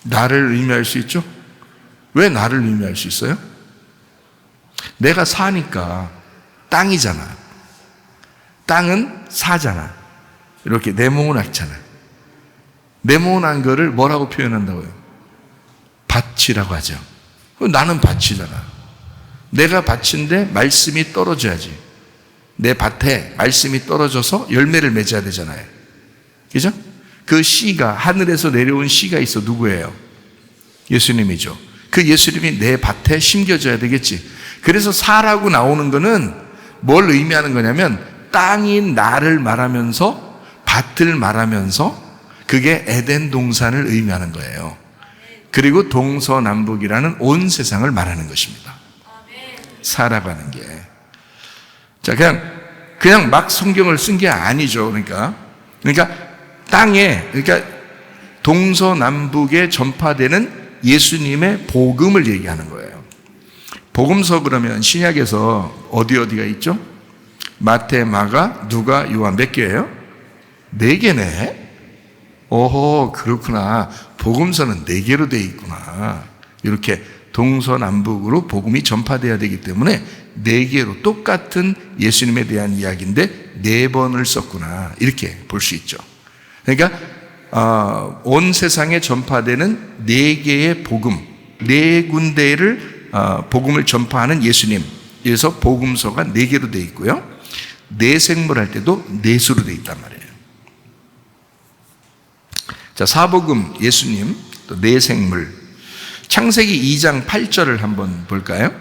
나를 의미할 수 있죠? 왜 나를 의미할 수 있어요? 내가 사니까 땅이잖아. 땅은 사잖아. 이렇게 네모나잖아. 네모난 거를 뭐라고 표현한다고요? 밭이라고 하죠. 나는 밭이잖아. 내가 밭인데 말씀이 떨어져야지. 내 밭에 말씀이 떨어져서 열매를 맺어야 되잖아요. 그죠? 그 씨가, 하늘에서 내려온 씨가 있어. 누구예요? 예수님이죠. 그 예수님이 내 밭에 심겨져야 되겠지. 그래서 사라고 나오는 거는 뭘 의미하는 거냐면 땅인 나를 말하면서 밭을 말하면서 그게 에덴 동산을 의미하는 거예요. 그리고 동서남북이라는 온 세상을 말하는 것입니다. 사라고 하는 게. 자, 그냥 막 성경을 쓴 게 아니죠. 그러니까 땅에, 그러니까 동서남북에 전파되는 예수님의 복음을 얘기하는 거예요. 복음서 그러면 신약에서 어디가 있죠? 마태, 마가, 누가, 요한 몇 개예요? 4개네. 오호, 그렇구나. 복음서는 4개로 되어 있구나. 이렇게 동서남북으로 복음이 전파돼야 되기 때문에 4개로 똑같은 예수님에 대한 이야기인데 4번을 썼구나. 이렇게 볼 수 있죠. 그러니까 온 세상에 전파되는 4개의 복음, 4군데를 복음을 전파하는 예수님. 그래서 복음서가 4개로 되어 있고요. 내생물 할 때도 4수로 되어 있단 말이에요. 자, 사복음 예수님, 또 내생물. 창세기 2장 8절을 한번 볼까요?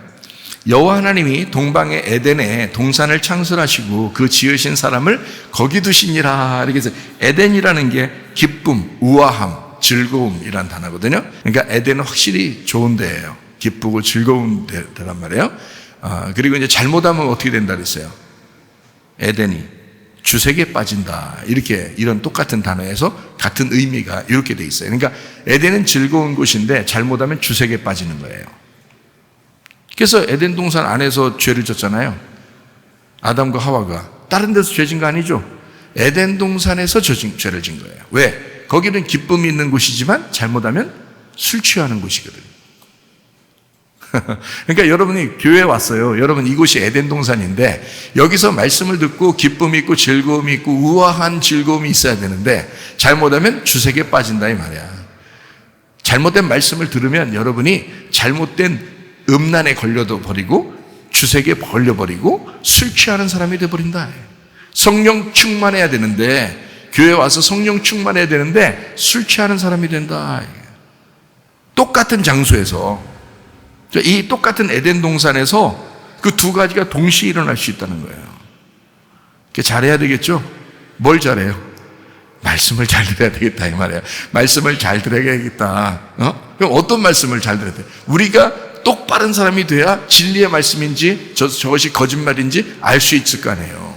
여호와 하나님이 동방의 에덴에 동산을 창설하시고 그 지으신 사람을 거기 두시니라. 이렇게 해서 에덴이라는 게 기쁨, 우아함, 즐거움이란 단어거든요. 그러니까 에덴은 확실히 좋은 데예요. 기쁘고 즐거운 데란 말이에요. 그리고 이제 잘못하면 어떻게 된다 그랬어요? 에덴이 주색에 빠진다. 이런 똑같은 단어에서 같은 의미가 이렇게 돼 있어요. 그러니까 에덴은 즐거운 곳인데 잘못하면 주색에 빠지는 거예요. 그래서 에덴 동산 안에서 죄를 졌잖아요. 아담과 하와가. 다른 데서 죄진 거 아니죠? 에덴 동산에서 죄를 진 거예요. 왜? 거기는 기쁨이 있는 곳이지만 잘못하면 술 취하는 곳이거든요. 그러니까 여러분이 교회에 왔어요. 여러분 이곳이 에덴 동산인데 여기서 말씀을 듣고 기쁨이 있고 즐거움이 있고 우아한 즐거움이 있어야 되는데 잘못하면 주색에 빠진다 이 말이야. 잘못된 말씀을 들으면 여러분이 잘못된 음란에 걸려도 버리고 주색에 걸려버리고 술 취하는 사람이 돼버린다. 성령 충만해야 되는데 교회 와서 성령 충만해야 되는데 술 취하는 사람이 된다. 똑같은 장소에서 이 똑같은 에덴 동산에서 그 두 가지가 동시에 일어날 수 있다는 거예요. 잘해야 되겠죠? 뭘 잘해요? 말씀을 잘 들어야 되겠다 이 말이에요. 말씀을 잘 들어야겠다. 그럼 어떤 말씀을 잘 들어야 돼? 우리가 똑바른 사람이 돼야 진리의 말씀인지 저것이 거짓말인지 알 수 있을 거 아니에요.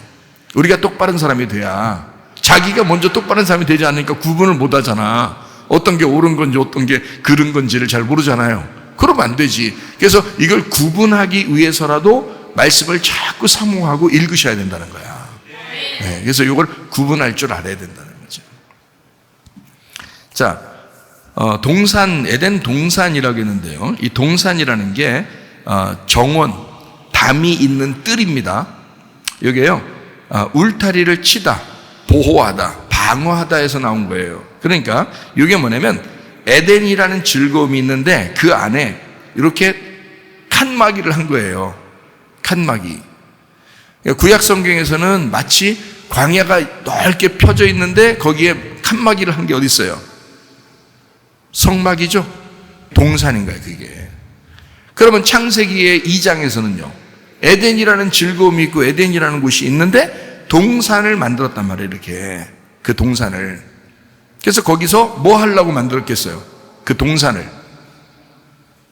우리가 똑바른 사람이 돼야 자기가 먼저 똑바른 사람이 되지 않으니까 구분을 못 하잖아. 어떤 게 옳은 건지 어떤 게 그른 건지를 잘 모르잖아요. 그러면 안 되지. 그래서 이걸 구분하기 위해서라도 말씀을 자꾸 사모하고 읽으셔야 된다는 거야. 네, 그래서 이걸 구분할 줄 알아야 된다는 거죠. 자, 동산, 에덴 동산이라고 했는데요. 이 동산이라는 게 정원, 담이 있는 뜰입니다. 여기에요. 울타리를 치다, 보호하다, 방어하다에서 나온 거예요. 그러니까 이게 뭐냐면 에덴이라는 즐거움이 있는데 그 안에 이렇게 칸막이를 한 거예요. 칸막이. 구약 성경에서는 마치 광야가 넓게 펴져 있는데 거기에 칸막이를 한 게 어디 있어요? 성막이죠. 동산인 거예요, 그게. 그러면 창세기의 2장에서는요. 에덴이라는 즐거움이 있고 에덴이라는 곳이 있는데 동산을 만들었단 말이에요, 이렇게. 그 동산을. 그래서 거기서 뭐 하려고 만들었겠어요? 그 동산을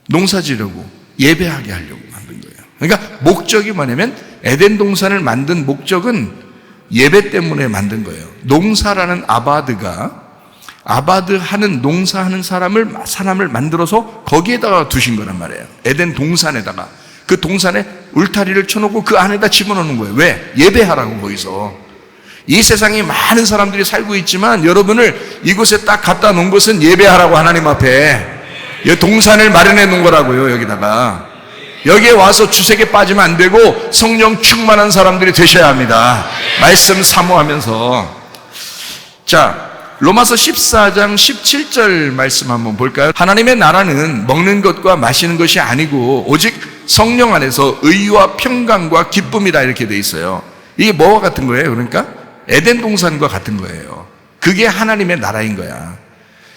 농사 지려고 예배하게 하려고 만든 거예요. 그러니까 목적이 뭐냐면 에덴 동산을 만든 목적은 예배 때문에 만든 거예요. 농사라는 아바드 하는 농사하는 사람을 만들어서 거기에다가 두신 거란 말이에요. 에덴 동산에다가 그 동산에 울타리를 쳐놓고 그 안에다 집어넣는 거예요. 왜? 예배하라고 거기서. 이 세상에 많은 사람들이 살고 있지만 여러분을 이곳에 딱 갖다 놓은 것은 예배하라고 하나님 앞에 동산을 마련해 놓은 거라고요. 여기다가 여기에 와서 주색에 빠지면 안 되고 성령 충만한 사람들이 되셔야 합니다. 말씀 사모하면서. 자, 로마서 14장 17절 말씀 한번 볼까요? 하나님의 나라는 먹는 것과 마시는 것이 아니고 오직 성령 안에서 의와 평강과 기쁨이다 이렇게 돼 있어요. 이게 뭐와 같은 거예요? 그러니까 에덴 동산과 같은 거예요. 그게 하나님의 나라인 거야.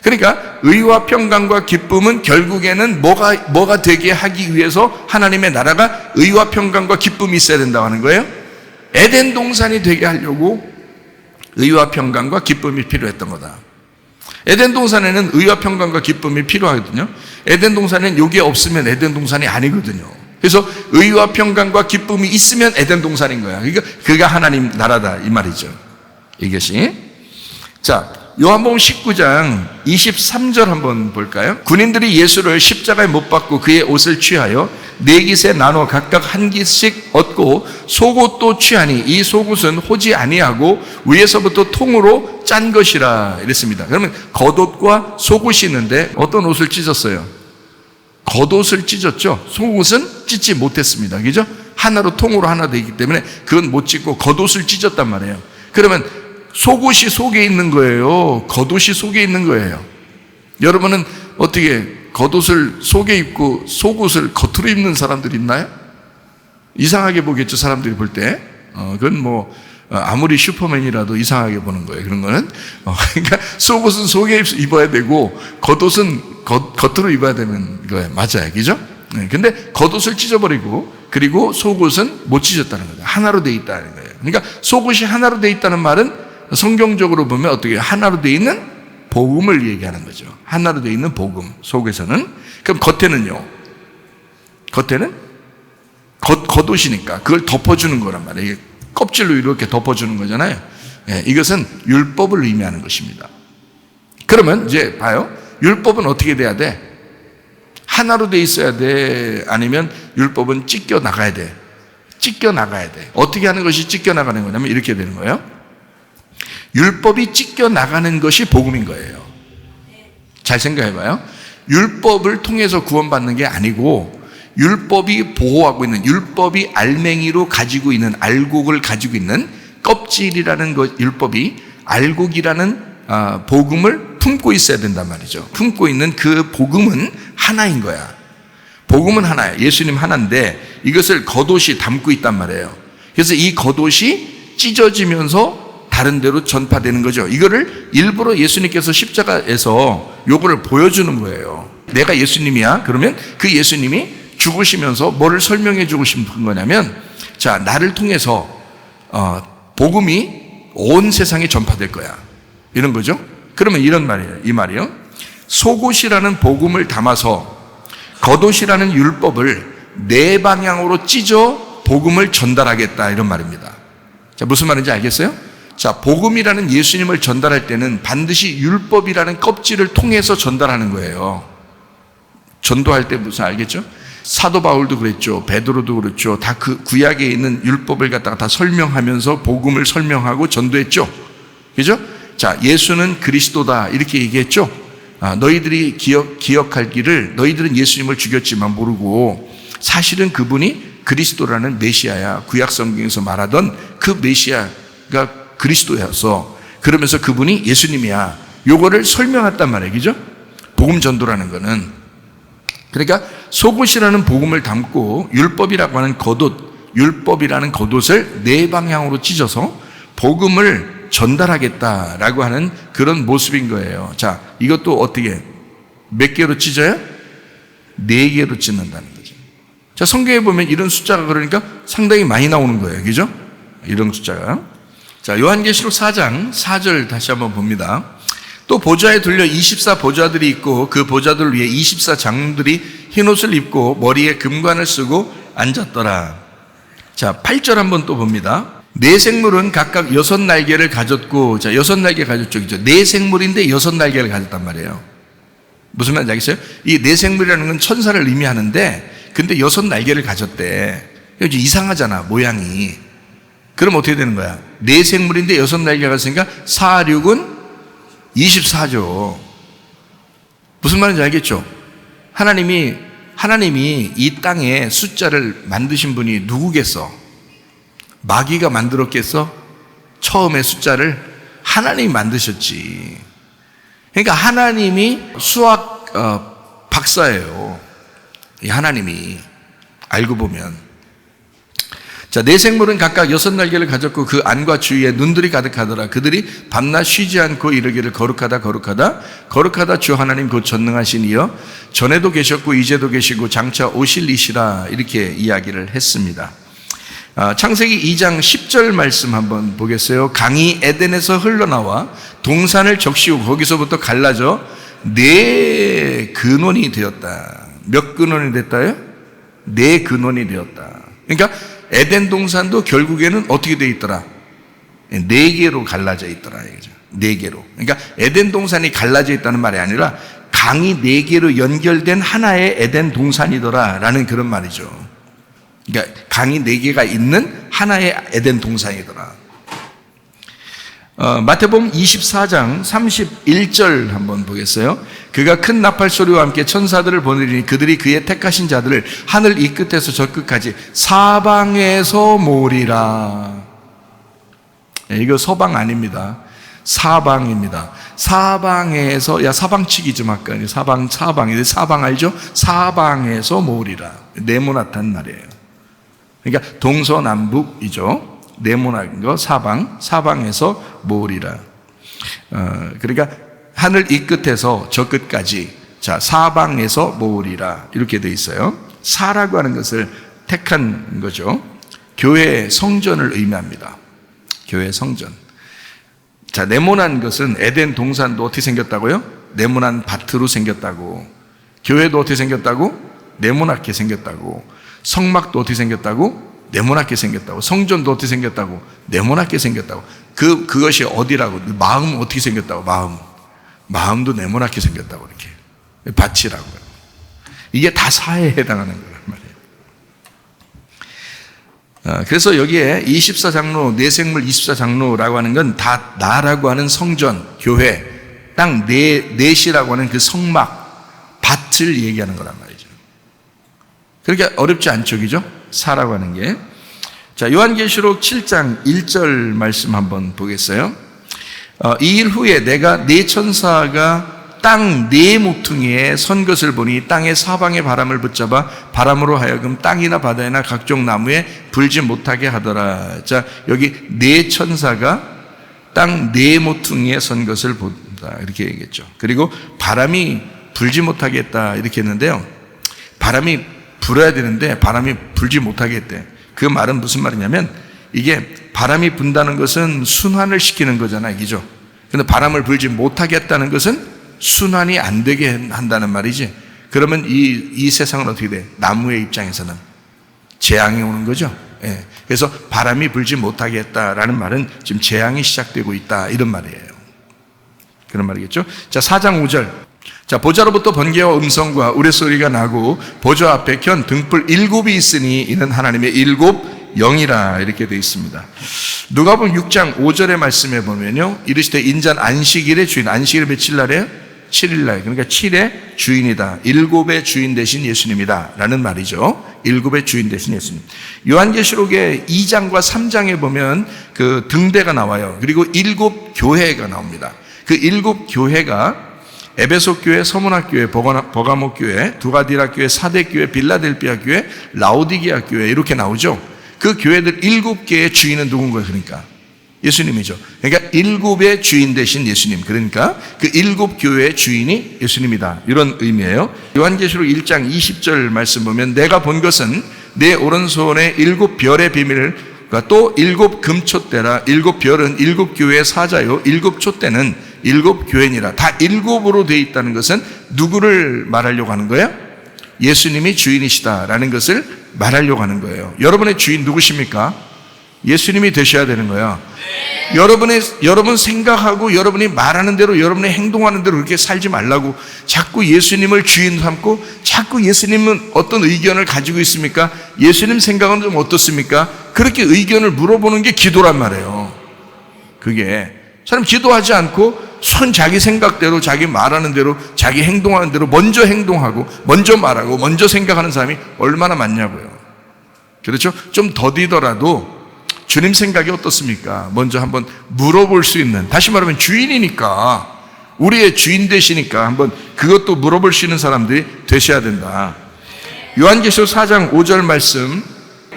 그러니까 의와 평강과 기쁨은 결국에는 뭐가 되게 하기 위해서 하나님의 나라가 의와 평강과 기쁨이 있어야 된다고 하는 거예요. 에덴 동산이 되게 하려고 의와 평강과 기쁨이 필요했던 거다. 에덴 동산에는 의와 평강과 기쁨이 필요하거든요. 에덴 동산에는 이게 없으면 에덴 동산이 아니거든요. 그래서 의와 평강과 기쁨이 있으면 에덴 동산인 거야. 그러니까 그가 하나님 나라다 이 말이죠. 이것이. 자, 요한복음 19장 23절 한번 볼까요? 군인들이 예수를 십자가에 못 박고 그의 옷을 취하여 네 깃에 나눠 각각 한 깃씩 얻고 속옷도 취하니 이 속옷은 호지 아니하고 위에서부터 통으로 짠 것이라 이랬습니다. 그러면 겉옷과 속옷이 있는데 어떤 옷을 찢었어요? 겉옷을 찢었죠. 속옷은 찢지 못했습니다. 그죠? 하나로 통으로 하나 되기 때문에 그건 못 찢고 겉옷을 찢었단 말이에요. 그러면 속옷이 속에 있는 거예요? 겉옷이 속에 있는 거예요? 여러분은 어떻게 겉옷을 속에 입고 속옷을 겉으로 입는 사람들이 있나요? 이상하게 보겠죠, 사람들이 볼 때. 그건 뭐 아무리 슈퍼맨이라도 이상하게 보는 거예요. 그런 거는. 그러니까 속옷은 속에 입어야 되고 겉옷은 겉으로 입어야 되는 거예요. 맞아요, 그죠? 근데 겉옷을 찢어버리고 그리고 속옷은 못 찢었다는 거죠. 하나로 돼 있다는 거예요. 그러니까 속옷이 하나로 돼 있다는 말은 성경적으로 보면 어떻게 하나로 돼 있는 복음을 얘기하는 거죠. 하나로 돼 있는 복음 속에서는. 그럼 겉에는요? 겉에는 겉옷이니까 그걸 덮어주는 거란 말이에요. 이게 껍질로 이렇게 덮어주는 거잖아요. 예, 이것은 율법을 의미하는 것입니다. 그러면 이제 봐요. 율법은 어떻게 돼야 돼? 하나로 돼 있어야 돼? 아니면 율법은 찢겨 나가야 돼? 찢겨 나가야 돼. 어떻게 하는 것이 찢겨 나가는 거냐면 이렇게 되는 거예요. 율법이 찢겨 나가는 것이 복음인 거예요. 잘 생각해봐요. 율법을 통해서 구원받는 게 아니고 율법이 보호하고 있는, 율법이 알맹이로 가지고 있는, 알곡을 가지고 있는 껍질이라는 것, 율법이 알곡이라는 복음을 품고 있어야 된단 말이죠. 품고 있는 그 복음은 하나인 거야. 복음은 하나야. 예수님 하나인데 이것을 겉옷이 담고 있단 말이에요. 그래서 이 겉옷이 찢어지면서 다른 데로 전파되는 거죠. 이거를 일부러 예수님께서 십자가에서 요거를 보여주는 거예요. 내가 예수님이야. 그러면 그 예수님이 죽으시면서 뭐를 설명해 주고 싶은 거냐면, 자, 나를 통해서 복음이 온 세상에 전파될 거야. 이런 거죠. 그러면 이런 말이에요. 이 말이요. 속옷이라는 복음을 담아서 겉옷이라는 율법을 네 방향으로 찢어 복음을 전달하겠다, 이런 말입니다. 자, 무슨 말인지 알겠어요? 자, 복음이라는 예수님을 전달할 때는 반드시 율법이라는 껍질을 통해서 전달하는 거예요. 전도할 때 무슨 알겠죠? 사도 바울도 그랬죠. 베드로도 그랬죠. 다 그 구약에 있는 율법을 갖다가 다 설명하면서 복음을 설명하고 전도했죠. 그죠? 자, 예수는 그리스도다, 이렇게 얘기했죠. 너희들이 기억하기를 너희들은 예수님을 죽였지만 모르고 사실은 그분이 그리스도라는 메시아야. 구약 성경에서 말하던 그 메시아가 그리스도여서, 그러면서 그분이 예수님이야. 요거를 설명했단 말이에요. 그죠? 복음 전도라는 거는. 그러니까 속옷이라는 복음을 담고 율법이라고 하는 겉옷, 율법이라는 겉옷을 네 방향으로 찢어서 복음을 전달하겠다라고 하는 그런 모습인 거예요. 자, 이것도 어떻게 몇 개로 찢어요? 네 개로 찢는다는 거죠. 자, 성경에 보면 이런 숫자가 그러니까 상당히 많이 나오는 거예요. 그죠? 이런 숫자가. 자, 요한계시록 4장 4절 다시 한번 봅니다. 또 보좌에 둘려 24 보좌들이 있고 그 보좌들 위에 24 장들이 흰옷을 입고 머리에 금관을 쓰고 앉았더라. 자, 8절 한번 또 봅니다. 네 생물은 각각 6날개를 가졌고, 자, 6날개 가졌죠. 그죠? 네 생물인데 6날개를 가졌단 말이에요. 무슨 말인지 알겠어요? 이 네 생물이라는 건 천사를 의미하는데, 근데 6날개를 가졌대. 이제 이상하잖아, 모양이. 그럼 어떻게 되는 거야? 네 생물인데 6날개가 갔으니까 4, 6은 24죠. 무슨 말인지 알겠죠? 하나님이 이 땅에 숫자를 만드신 분이 누구겠어? 마귀가 만들었겠어? 처음에 숫자를 하나님이 만드셨지. 그러니까 하나님이 수학 박사예요. 이 하나님이 알고 보면. 자, 네 생물은 각각 6날개를 가졌고 그 안과 주위에 눈들이 가득하더라. 그들이 밤낮 쉬지 않고 이르기를 거룩하다 거룩하다 거룩하다 주 하나님 곧 전능하신 이여, 전에도 계셨고 이제도 계시고 장차 오실 이시라, 이렇게 이야기를 했습니다. 창세기 2장 10절 말씀 한번 보겠어요. 강이 에덴에서 흘러나와 동산을 적시고 거기서부터 갈라져 네 근원이 되었다. 몇 근원이 됐다요? 네 근원이 되었다. 그러니까 에덴 동산도 결국에는 어떻게 되어 있더라? 네 개로 갈라져 있더라. 네 개로. 그러니까 에덴 동산이 갈라져 있다는 말이 아니라 강이 네 개로 연결된 하나의 에덴 동산이더라 라는 그런 말이죠. 그러니까 강이 네 개가 있는 하나의 에덴 동산이더라. 마태복음 24장 31절 한번 보겠어요. 그가 큰 나팔 소리와 함께 천사들을 보내리니 그들이 그의 택하신 자들을 하늘 이 끝에서 저 끝까지 사방에서 모으리라. 이거 서방 아닙니다. 사방입니다. 사방에서, 야, 사방치기 좀 할까? 사방 알죠? 사방에서 모으리라. 네모나탄 말이에요. 그러니까 동서남북이죠. 네모난 거 사방에서 모으리라. 그러니까 하늘 이 끝에서 저 끝까지, 자, 사방에서 모으리라, 이렇게 돼 있어요. 사라고 하는 것을 택한 거죠. 교회 성전을 의미합니다. 교회 성전. 자, 네모난 것은 에덴 동산도 어떻게 생겼다고요? 네모난 밭으로 생겼다고. 교회도 어떻게 생겼다고? 네모나게 생겼다고. 성막도 어떻게 생겼다고? 네모나게 생겼다고. 성전도 어떻게 생겼다고? 네모나게 생겼다고. 그것이 어디라고? 마음은 어떻게 생겼다고? 마음도 네모나게 생겼다고. 이렇게 밭이라고요. 이게 다 사에 해당하는 거란 말이에요. 그래서 여기에 24장로, 내생물 24장로라고 하는 건 다 나라고 하는 성전, 교회, 땅 넷이라고 하는 그 성막, 밭을 얘기하는 거란 말이죠. 그렇게 어렵지 않죠, 그죠? 사라고 하는 게. 자, 요한계시록 7장 1절 말씀 한번 보겠어요. 이 일 후에 내가 네 천사가 땅 네 모퉁이에 선 것을 보니 땅의 사방의 바람을 붙잡아 바람으로 하여금 땅이나 바다나 각종 나무에 불지 못하게 하더라. 자, 여기 네 천사가 땅 네 모퉁이에 선 것을 본다, 이렇게 얘기했죠. 그리고 바람이 불지 못하게 했다, 이렇게 했는데요. 바람이 불어야 되는데 바람이 불지 못하게 했대. 그 말은 무슨 말이냐면, 이게 바람이 분다는 것은 순환을 시키는 거잖아요, 그죠? 근데 바람을 불지 못하게 했다는 것은 순환이 안 되게 한다는 말이지. 그러면 이 세상은 어떻게 돼? 나무의 입장에서는 재앙이 오는 거죠. 예. 그래서 바람이 불지 못하게 했다라는 말은 지금 재앙이 시작되고 있다, 이런 말이에요. 그런 말이겠죠. 자, 4장 5절. 자, 보좌로부터 번개와 음성과 우레소리가 나고 보좌 앞에 켠 등불 7이 있으니 이는 하나님의 7 영이라, 이렇게 되어 있습니다. 누가복음 6장 5절의 말씀에 보면요, 이르시되 인자는 안식일의 주인, 안식일 며칠 날이에요? 7일날, 그러니까 7의 주인이다, 7의 주인 되신 예수님이다 라는 말이죠. 7의 주인 되신 예수님. 요한계시록의 2장과 3장에 보면 그 등대가 나와요. 그리고 7 교회가 나옵니다. 그 7 교회가 에베소 교회, 서문학 교회, 버가모 교회, 두가디라 교회, 사대 교회, 빌라델비아 교회, 라오디게아 교회, 이렇게 나오죠. 그 교회들 7개의 주인은 누군 거예요? 그러니까 예수님이죠. 그러니까 7의 주인 되신 예수님, 그러니까 그 7 교회의 주인이 예수님이다, 이런 의미예요. 요한계시록 1장 20절 말씀 보면 내가 본 것은 내 오른손에 7 별의 비밀을, 또 7 금촛대라. 7 별은 7 교회의 사자요, 7 촛대는 7 교회니라. 다 7으로 되어 있다는 것은 누구를 말하려고 하는 거예요? 예수님이 주인이시다라는 것을 말하려고 하는 거예요. 여러분의 주인 누구십니까? 예수님이 되셔야 되는 거예요. 여러분 생각하고 여러분이 말하는 대로, 여러분이 행동하는 대로 그렇게 살지 말라고. 자꾸 예수님을 주인 삼고, 자꾸 예수님은 어떤 의견을 가지고 있습니까? 예수님 생각은 좀 어떻습니까? 그렇게 의견을 물어보는 게 기도란 말이에요. 그게 사람 기도하지 않고 자기 생각대로, 자기 말하는 대로, 자기 행동하는 대로 먼저 행동하고 먼저 말하고 먼저 생각하는 사람이 얼마나 많냐고요. 그렇죠? 좀 더디더라도 주님 생각이 어떻습니까? 먼저 한번 물어볼 수 있는, 다시 말하면 주인이니까, 우리의 주인 되시니까 한번 그것도 물어볼 수 있는 사람들이 되셔야 된다. 요한계시록 4장 5절 말씀,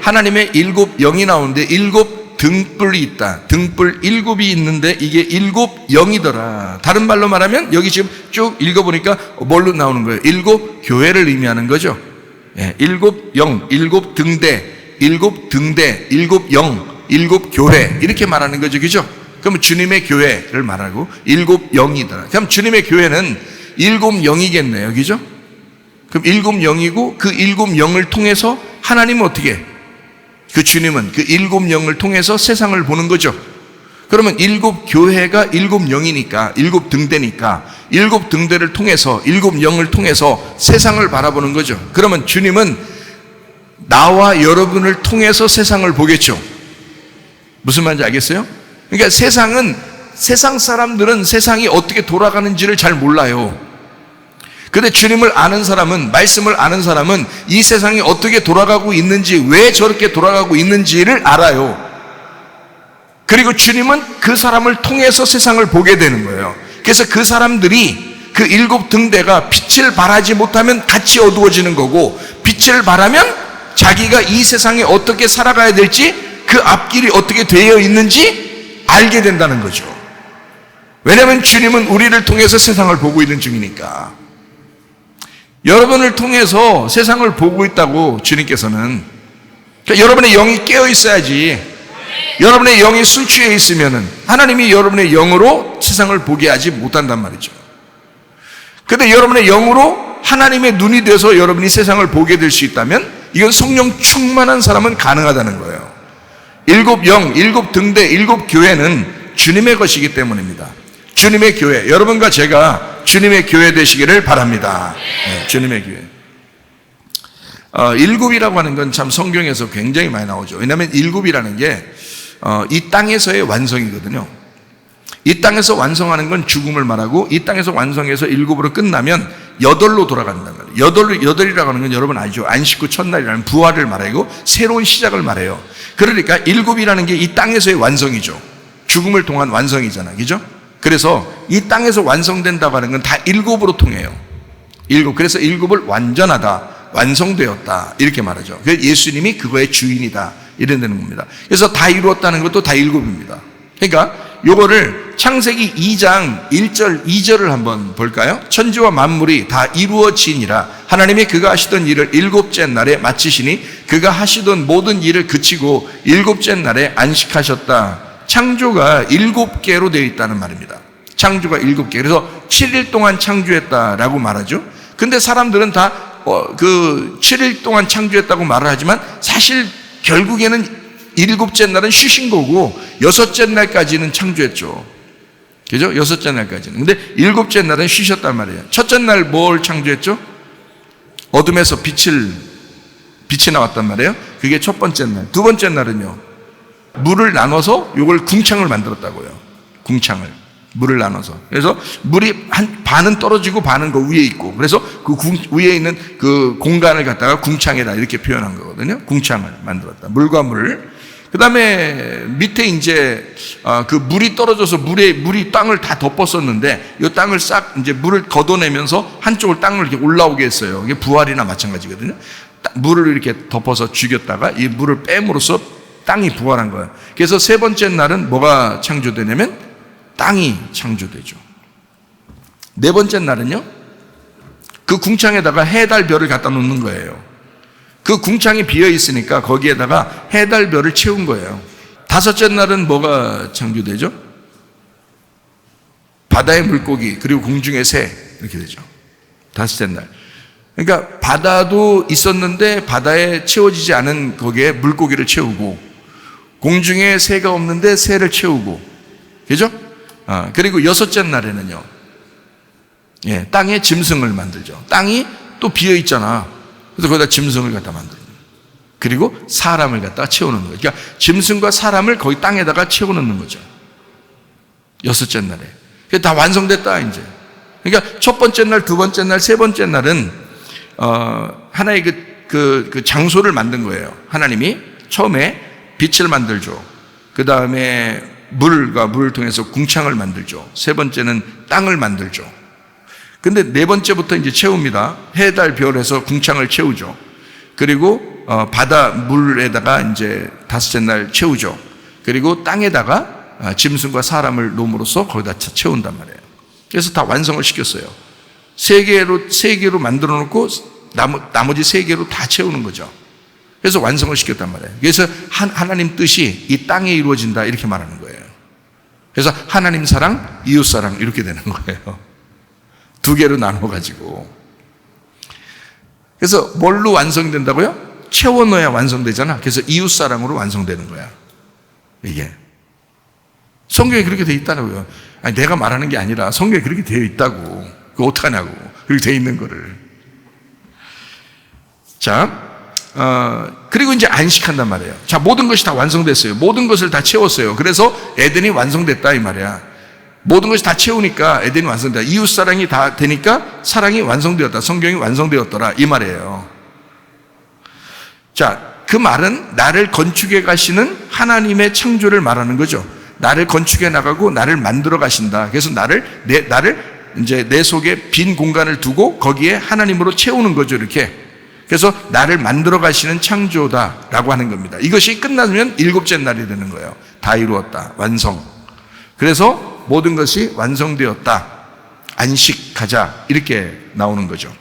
하나님의 7 영이 나오는데 7 등불이 있다. 등불 7이 있는데 이게 7 영이더라. 다른 말로 말하면 여기 지금 쭉 읽어보니까 뭘로 나오는 거예요? 7 교회를 의미하는 거죠. 7 영, 7 등대, 7 등대, 7 영, 7 교회, 이렇게 말하는 거죠, 그죠? 그럼 주님의 교회를 말하고 7 영이더라. 그럼 주님의 교회는 7 영이겠네요, 그죠? 그럼 7 영이고 그 7 영을 통해서 하나님은 어떻게 해? 그 주님은 그 7 영을 통해서 세상을 보는 거죠. 그러면 7 교회가 7 영이니까, 7 등대니까 7 등대를 통해서, 7 영을 통해서 세상을 바라보는 거죠. 그러면 주님은 나와 여러분을 통해서 세상을 보겠죠. 무슨 말인지 알겠어요? 그러니까 세상 사람들은 세상이 어떻게 돌아가는지를 잘 몰라요. 근데 주님을 아는 사람은, 말씀을 아는 사람은 이 세상이 어떻게 돌아가고 있는지, 왜 저렇게 돌아가고 있는지를 알아요. 그리고 주님은 그 사람을 통해서 세상을 보게 되는 거예요. 그래서 그 사람들이, 그 7 등대가 빛을 발하지 못하면 같이 어두워지는 거고, 빛을 발하면 자기가 이 세상에 어떻게 살아가야 될지, 그 앞길이 어떻게 되어 있는지 알게 된다는 거죠. 왜냐하면 주님은 우리를 통해서 세상을 보고 있는 중이니까. 여러분을 통해서 세상을 보고 있다고, 주님께서는. 그러니까 여러분의 영이 깨어 있어야지. 여러분의 영이 술 취해 있으면은 하나님이 여러분의 영으로 세상을 보게 하지 못한단 말이죠. 근데 여러분의 영으로 하나님의 눈이 돼서 여러분이 세상을 보게 될 수 있다면, 이건 성령 충만한 사람은 가능하다는 거예요. 7 영, 7 등대, 7 교회는 주님의 것이기 때문입니다. 주님의 교회, 여러분과 제가 주님의 교회 되시기를 바랍니다. 네, 주님의 교회. 일곱이라고 하는 건 참 성경에서 굉장히 많이 나오죠. 왜냐하면 일곱이라는 게 이 땅에서의 완성이거든요. 이 땅에서 완성하는 건 죽음을 말하고, 이 땅에서 완성해서 일곱으로 끝나면 여덟로 돌아간단 말이에요. 여덟이라고 하는 건 여러분 알죠? 안식 후 첫날이라는 부활을 말하고 새로운 시작을 말해요. 그러니까 일곱이라는 게 이 땅에서의 완성이죠. 죽음을 통한 완성이잖아, 그죠? 그래서 이 땅에서 완성된다고 하는 건 다 일곱으로 통해요. 일곱. 그래서 일곱을 완전하다, 완성되었다, 이렇게 말하죠. 그래서 예수님이 그거의 주인이다, 이런 되는 겁니다. 그래서 다 이루었다는 것도 다 일곱입니다. 그러니까 요거를 창세기 2장 1절 2절을 한번 볼까요? 천지와 만물이 다 이루어지니라. 하나님이 그가 하시던 일을 일곱째 날에 마치시니 그가 하시던 모든 일을 그치고 일곱째 날에 안식하셨다. 창조가 일곱 개로 되어 있다는 말입니다. 창조가 일곱 개. 그래서 7일 동안 창조했다라고 말하죠. 근데 사람들은 다 그 7일 동안 창조했다고 말을 하지만 사실 결국에는 일곱째 날은 쉬신 거고 여섯째 날까지는 창조했죠. 그죠? 여섯째 날까지는. 근데 일곱째 날은 쉬셨단 말이에요. 첫째 날 뭘 창조했죠? 어둠에서 빛이 나왔단 말이에요. 그게 첫 번째 날. 두 번째 날은요, 물을 나눠서 이걸 궁창을 만들었다고요. 궁창을. 물을 나눠서. 그래서 물이 한 반은 떨어지고 반은 그 위에 있고, 그래서 그 위에 있는 그 공간을 갖다가 궁창이다, 이렇게 표현한 거거든요. 궁창을 만들었다. 물과 물. 그 다음에 밑에 이제 그 물이 떨어져서 물이 땅을 다 덮었었는데, 이 땅을 싹 이제 물을 걷어내면서 한쪽을 땅을 이렇게 올라오게 했어요. 이게 부활이나 마찬가지거든요. 물을 이렇게 덮어서 죽였다가 이 물을 뺨으로써 땅이 부활한 거예요. 그래서 세 번째 날은 뭐가 창조되냐면 땅이 창조되죠. 네 번째 날은요, 그 궁창에다가 해, 달, 별을 갖다 놓는 거예요. 그 궁창이 비어 있으니까 거기에다가 해, 달, 별을 채운 거예요. 다섯째 날은 뭐가 창조되죠? 바다의 물고기, 그리고 공중의 새, 이렇게 되죠. 다섯째 날. 그러니까 바다도 있었는데 바다에 채워지지 않은 거기에 물고기를 채우고, 공중에 새가 없는데 새를 채우고, 그죠? 그리고 여섯째 날에는요, 땅에 짐승을 만들죠. 땅이 또 비어 있잖아. 그래서 거기다 짐승을 갖다 만들어요. 그리고 사람을 갖다가 채워놓는 거예요. 그러니까 짐승과 사람을 거기 땅에다가 채워놓는 거죠. 여섯째 날에. 그게 다 완성됐다, 이제. 그러니까 첫 번째 날, 두 번째 날, 세 번째 날은 하나의 그 장소를 만든 거예요. 하나님이 처음에 빛을 만들죠. 그 다음에 물과 물을 통해서 궁창을 만들죠. 세 번째는 땅을 만들죠. 근데 네 번째부터 이제 채웁니다. 해, 달, 별에서 궁창을 채우죠. 그리고 바다 물에다가 이제 다섯째 날 채우죠. 그리고 땅에다가 짐승과 사람을 놓음으로써 거기다 채운단 말이에요. 그래서 다 완성을 시켰어요. 세 개로 만들어 놓고 나머지 세 개로 다 채우는 거죠. 그래서 완성을 시켰단 말이에요. 그래서 하나님 뜻이 이 땅에 이루어진다, 이렇게 말하는 거예요. 그래서 하나님 사랑, 이웃 사랑, 이렇게 되는 거예요. 두 개로 나눠가지고. 그래서 뭘로 완성된다고요? 채워 넣어야 완성되잖아. 그래서 이웃 사랑으로 완성되는 거야, 이게. 성경에 그렇게 되어 있다고요. 아니, 내가 말하는 게 아니라 성경에 그렇게 되어 있다고. 그거 어떡하냐고, 그렇게 되어 있는 거를. 자, 그리고 이제 안식한단 말이에요. 자, 모든 것이 다 완성됐어요. 모든 것을 다 채웠어요. 그래서 에덴이 완성됐다, 이 말이야. 모든 것이 다 채우니까 에덴이 완성됐다. 이웃 사랑이 다 되니까 사랑이 완성되었다. 성경이 완성되었더라, 이 말이에요. 자, 그 말은 나를 건축해 가시는 하나님의 창조를 말하는 거죠. 나를 건축해 나가고 나를 만들어 가신다. 그래서 나를 이제 내 속에 빈 공간을 두고 거기에 하나님으로 채우는 거죠, 이렇게. 그래서 나를 만들어 가시는 창조다라고 하는 겁니다. 이것이 끝나면 일곱째 날이 되는 거예요. 다 이루었다, 완성. 그래서 모든 것이 완성되었다, 안식하자, 이렇게 나오는 거죠.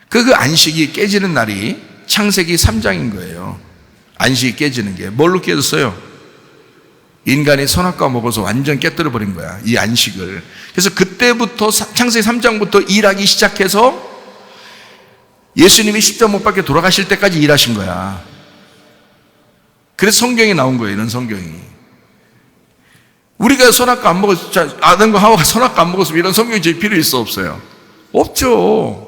그 안식이 깨지는 날이 창세기 3장인 거예요. 안식이 깨지는 게. 뭘로 깨졌어요? 인간이 선악과 먹어서 완전 깨뜨려 버린 거야, 이 안식을. 그래서 그때부터 창세기 3장부터 일하기 시작해서 예수님이 십자가 못 박혀 돌아가실 때까지 일하신 거야. 그래서 성경이 나온 거예요, 이런 성경이. 우리가 선악과 안 먹었어, 아담과 하와가 선악과 안 먹었으면 이런 성경이 필요 있어, 없어요? 없죠.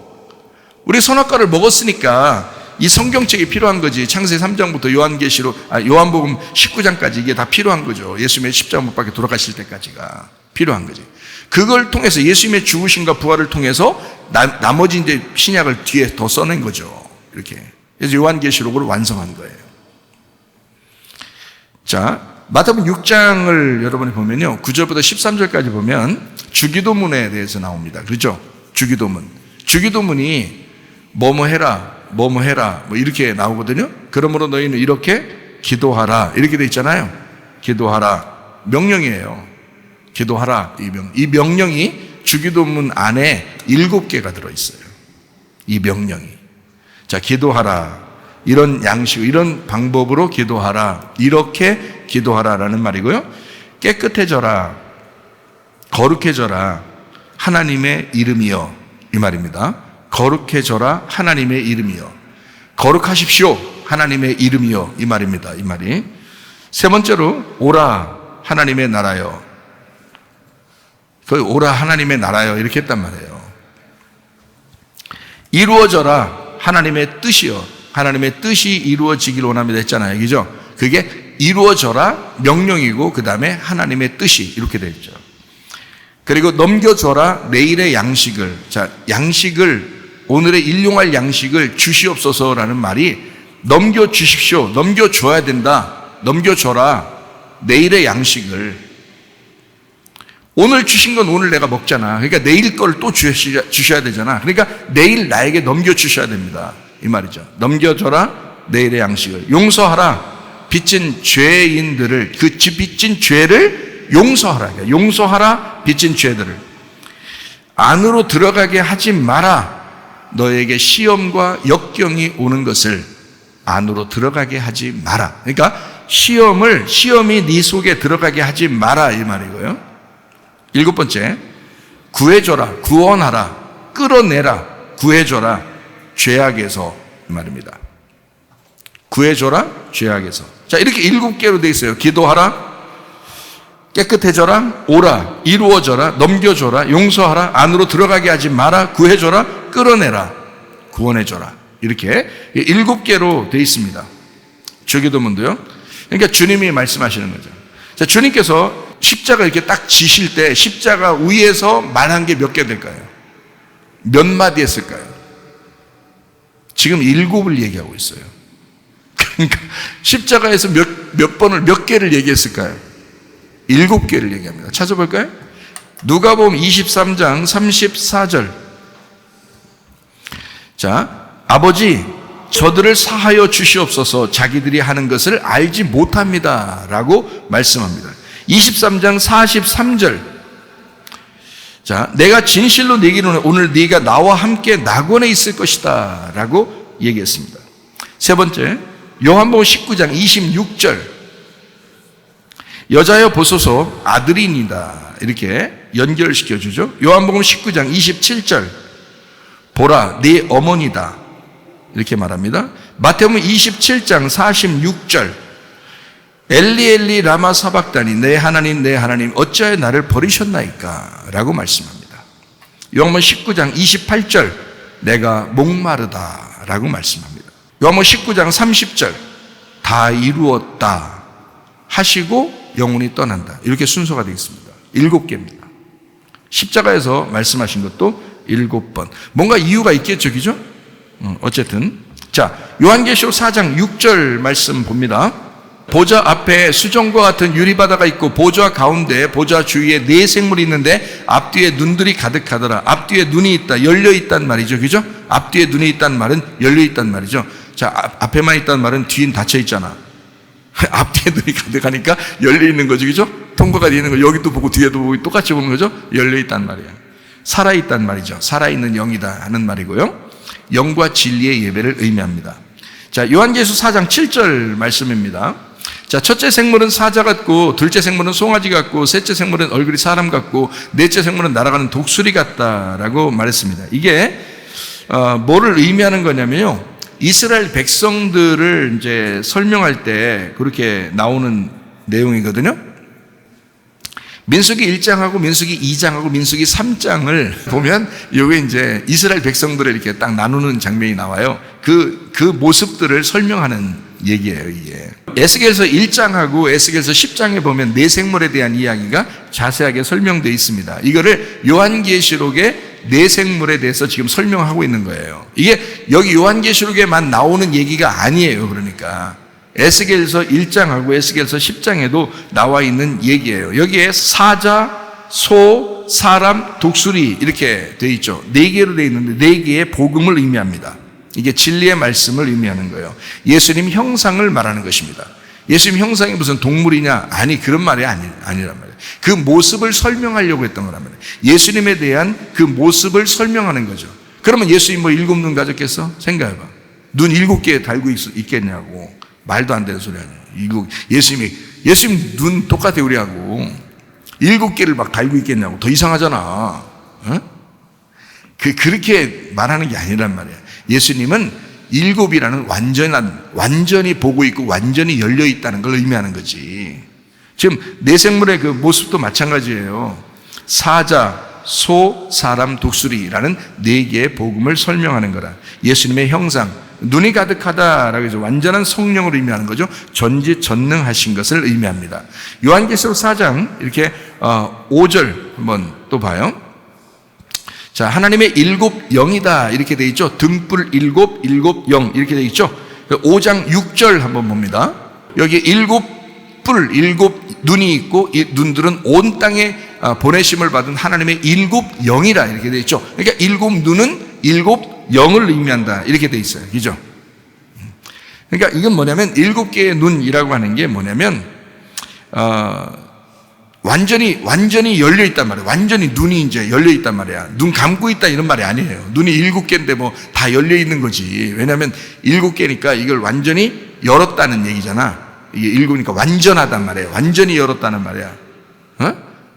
우리 선악과를 먹었으니까 이 성경책이 필요한 거지. 창세기 3장부터 요한복음 19장까지 이게 다 필요한 거죠. 예수님의 십자가 못 박혀 돌아가실 때까지가 필요한 거지. 그걸 통해서 예수님의 죽으심과 부활을 통해서 나머지 이제 신약을 뒤에 더 써낸 거죠. 이렇게. 그래서 요한계시록을 완성한 거예요. 자, 마태복음 6장을 여러분이 보면요. 9절부터 13절까지 보면 주기도문에 대해서 나옵니다. 그렇죠? 주기도문. 주기도문이 뭐뭐 해라, 뭐뭐 해라, 뭐 이렇게 나오거든요. 그러므로 너희는 이렇게 기도하라. 이렇게 돼 있잖아요. 기도하라. 명령이에요. 기도하라. 이 명령이 주기도문 안에 7개가 들어있어요. 이 명령이. 자, 기도하라. 이런 양식, 이런 방법으로 기도하라. 이렇게 기도하라라는 말이고요. 깨끗해져라. 거룩해져라. 하나님의 이름이여. 이 말입니다. 거룩해져라. 하나님의 이름이여. 거룩하십시오. 하나님의 이름이여. 이 말입니다. 이 말이. 세 번째로 오라. 하나님의 나라여. 그 오라 하나님의 나라여. 이렇게 했단 말이에요. 이루어져라. 하나님의 뜻이여. 하나님의 뜻이 이루어지길 원합니다 했잖아요. 그죠? 그게 이루어져라 명령이고 그 다음에 하나님의 뜻이 이렇게 되어 있죠. 그리고 넘겨줘라 내일의 양식을. 자, 양식을, 오늘의 일용할 양식을 주시옵소서라는 말이 넘겨주십시오. 넘겨줘야 된다. 넘겨줘라 내일의 양식을. 오늘 주신 건 오늘 내가 먹잖아. 그러니까 내일 걸 또 주셔야 되잖아. 그러니까 내일 나에게 넘겨주셔야 됩니다. 이 말이죠. 넘겨줘라 내일의 양식을. 용서하라 빚진 죄인들을. 그 빚진 죄를 용서하라. 용서하라 빚진 죄들을. 안으로 들어가게 하지 마라. 너에게 시험과 역경이 오는 것을 안으로 들어가게 하지 마라. 그러니까 시험이 네 속에 들어가게 하지 마라 이 말이고요. 7번째, 구해줘라, 구원하라, 끌어내라, 구해줘라, 죄악에서 이 말입니다. 구해줘라, 죄악에서. 자, 이렇게 7개로 되어 있어요. 기도하라, 깨끗해져라, 오라, 이루어져라, 넘겨줘라, 용서하라, 안으로 들어가게 하지 마라, 구해줘라, 끌어내라, 구원해줘라. 이렇게 7개로 되어 있습니다. 주기도문도요. 그러니까 주님이 말씀하시는 거죠. 자, 주님께서 십자가 이렇게 딱 지실 때 십자가 위에서 말한 게 몇 개 될까요? 몇 마디 했을까요? 지금 7을 얘기하고 있어요. 그러니까 십자가에서 몇 번을 몇 개를 얘기했을까요? 7개를 얘기합니다. 찾아볼까요? 누가복음 23장 34절. 자, 아버지 저들을 사하여 주시옵소서. 자기들이 하는 것을 알지 못합니다 라고 말씀합니다. 23장 43절. 자, 내가 진실로 네게 이르노니 오늘 네가 나와 함께 낙원에 있을 것이다 라고 얘기했습니다. 세 번째, 요한복음 19장 26절. 여자여 보소서 아들이니다. 이렇게 연결시켜 주죠. 요한복음 19장 27절. 보라 네 어머니다. 이렇게 말합니다. 마태복음 27장 46절. 엘리 엘리 라마 사박다니 내 하나님 어찌하여 나를 버리셨나이까 라고 말씀합니다. 요한복음 19장 28절. 내가 목마르다 라고 말씀합니다. 요한복음 19장 30절. 다 이루었다 하시고 영혼이 떠난다. 이렇게 순서가 되어 있습니다. 7개입니다. 십자가에서 말씀하신 것도 7번. 뭔가 이유가 있겠죠, 그죠? 어쨌든. 자, 요한계시록 4장 6절 말씀 봅니다. 보좌 앞에 수정과 같은 유리바다가 있고 보좌 가운데 보좌 주위에 4 생물이 있는데 앞뒤에 눈들이 가득하더라. 앞뒤에 눈이 있다, 열려 있단 말이죠, 그죠? 앞뒤에 눈이 있단 말은 열려 있단 말이죠. 자, 앞에만 있단 말은 뒤는 닫혀 있잖아. 앞뒤에 눈이 가득하니까 열려 있는 거죠, 그죠? 통과가 되어 있는 거. 여기도 보고 뒤에도 보고 똑같이 보는 거죠. 열려 있단 말이에요. 살아 있단 말이죠. 살아 있는 영이다 하는 말이고요. 영과 진리의 예배를 의미합니다. 자, 요한계시록 4장 7절 말씀입니다. 자, 첫째 생물은 사자 같고, 둘째 생물은 송아지 같고, 셋째 생물은 얼굴이 사람 같고, 넷째 생물은 날아가는 독수리 같다라고 말했습니다. 이게 뭐를 의미하는 거냐면요, 이스라엘 백성들을 이제 설명할 때 그렇게 나오는 내용이거든요. 민수기 1장하고 민수기 2장하고 민수기 3장을 보면 이게 이제 이스라엘 백성들을 이렇게 딱 나누는 장면이 나와요. 그 모습들을 설명하는 얘기예요, 이게. 에스겔서 1장하고 에스겔서 10장에 보면 내 생물에 대한 이야기가 자세하게 설명되어 있습니다. 이거를 요한계시록의 내 생물에 대해서 지금 설명하고 있는 거예요. 이게 여기 요한계시록에만 나오는 얘기가 아니에요. 그러니까 에스겔서 1장하고 에스겔서 10장에도 나와 있는 얘기예요. 여기에 사자, 소, 사람, 독수리 이렇게 돼 있죠. 4개로 돼 있는데 4개의 복음을 의미합니다. 이게 진리의 말씀을 의미하는 거예요. 예수님 형상을 말하는 것입니다. 예수님 형상이 무슨 동물이냐? 아니, 그런 말이 아니란 말이에요. 그 모습을 설명하려고 했던 거란 말이에요. 예수님에 대한 그 모습을 설명하는 거죠. 그러면 예수님 뭐 7눈 가졌겠어? 생각해봐. 눈 7개 달고 있겠냐고. 말도 안 되는 소리 아니에요. 예수님 눈 똑같아 우리하고. 7개를 막 달고 있겠냐고. 더 이상하잖아. 어? 그렇게 말하는 게 아니란 말이에요. 예수님은 7이라는 완전히 보고 있고 완전히 열려 있다는 걸 의미하는 거지. 지금 내 생물의 그 모습도 마찬가지예요. 사자, 소, 사람, 독수리라는 4개의 복음을 설명하는 거라. 예수님의 형상, 눈이 가득하다라고 해서 완전한 성령을 의미하는 거죠. 전지전능하신 것을 의미합니다. 요한계시록 4장 이렇게 5절 한번 또 봐요. 자, 하나님의 7영이다 이렇게 돼 있죠. 등불 7, 7영 이렇게 돼 있죠. 5장 6절 한번 봅니다. 여기 7뿔, 7눈이 있고 이 눈들은 온 땅에 보내심을 받은 하나님의 7영이라 이렇게 돼 있죠. 그러니까 7눈은 7영을 의미한다 이렇게 돼 있어요. 그죠? 그러니까 이건 뭐냐면 7개의 눈이라고 하는 게 뭐냐면 완전히 열려 있단 말이에요. 완전히 눈이 이제 열려 있단 말이야. 눈 감고 있다 이런 말이 아니에요. 눈이 7개인데 뭐 다 열려 있는 거지. 왜냐하면 7개니까 이걸 완전히 열었다는 얘기잖아. 이게 7이니까 완전하단 말이에요. 완전히 열었다는 말이야. 어?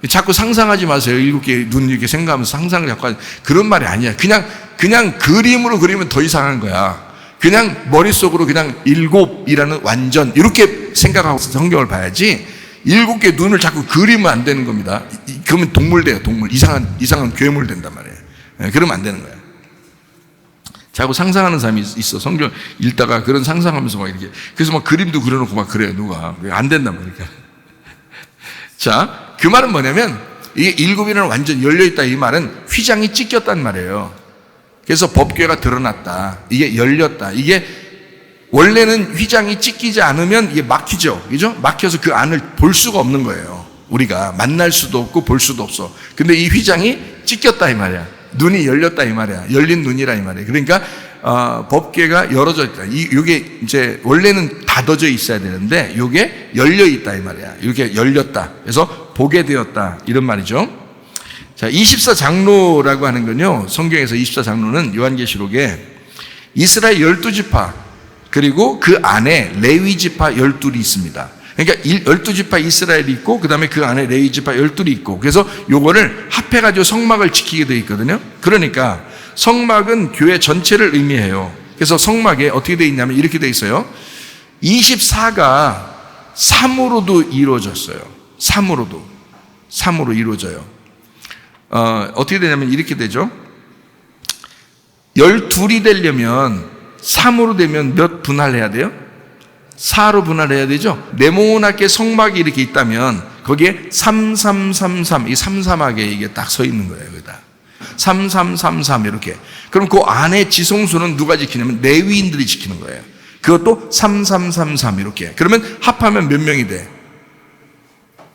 자꾸 상상하지 마세요. 7개 눈 이렇게 생각하면서 상상을 자꾸 하지. 그런 말이 아니야. 그냥 그림으로 그리면 더 이상한 거야. 그냥 머릿속으로 그냥 7이라는 완전 이렇게 생각하고 성경을 봐야지. 7개 눈을 자꾸 그리면 안 되는 겁니다. 그러면 동물 돼요. 동물. 이상한 괴물 된단 말이에요. 그러면 안 되는 거야. 자꾸 상상하는 사람이 있어. 성경 읽다가 그런 상상하면서 막 이렇게. 그래서 막 그림도 그려놓고 막 그래요. 누가. 안 된단 말이야. 자, 그 말은 뭐냐면 이게 7이라는 완전 열려있다 이 말은 휘장이 찢겼단 말이에요. 그래서 법궤가 드러났다. 이게 열렸다. 이게 원래는 휘장이 찢기지 않으면 이게 막히죠. 그죠? 막혀서 그 안을 볼 수가 없는 거예요. 우리가 만날 수도 없고 볼 수도 없어. 근데 이 휘장이 찢겼다 이 말이야. 눈이 열렸다 이 말이야. 열린 눈이라 이 말이야. 그러니까 법궤가 열어져 있다. 이게 이제 원래는 닫아져 있어야 되는데 이게 열려 있다 이 말이야. 이렇게 열렸다. 그래서 보게 되었다 이런 말이죠. 자, 24장로라고 하는 건요. 성경에서 24장로는 요한계시록에 이스라엘 12지파 그리고 그 안에 레위지파 12이 있습니다. 그러니까 12지파 이스라엘이 있고 그 다음에 그 안에 레위지파 12이 있고 그래서 요거를 합해가지고 성막을 지키게 되어 있거든요. 그러니까 성막은 교회 전체를 의미해요. 그래서 성막에 어떻게 되어 있냐면 이렇게 되어 있어요. 24가 3으로도 이루어졌어요. 3으로 이루어져요. 어떻게 되냐면 이렇게 되죠. 12이 되려면 3으로 되면 몇 분할해야 돼요? 4로 분할해야 되죠. 네모나게 성막이 이렇게 있다면 거기에 3333 이 삼삼하게 이게 딱 서 있는 거예요. 여기다 3333 이렇게. 그럼 그 안에 지성소는 누가 지키냐면 레위인들이 지키는 거예요. 그것도 3333 이렇게. 그러면 합하면 몇 명이 돼?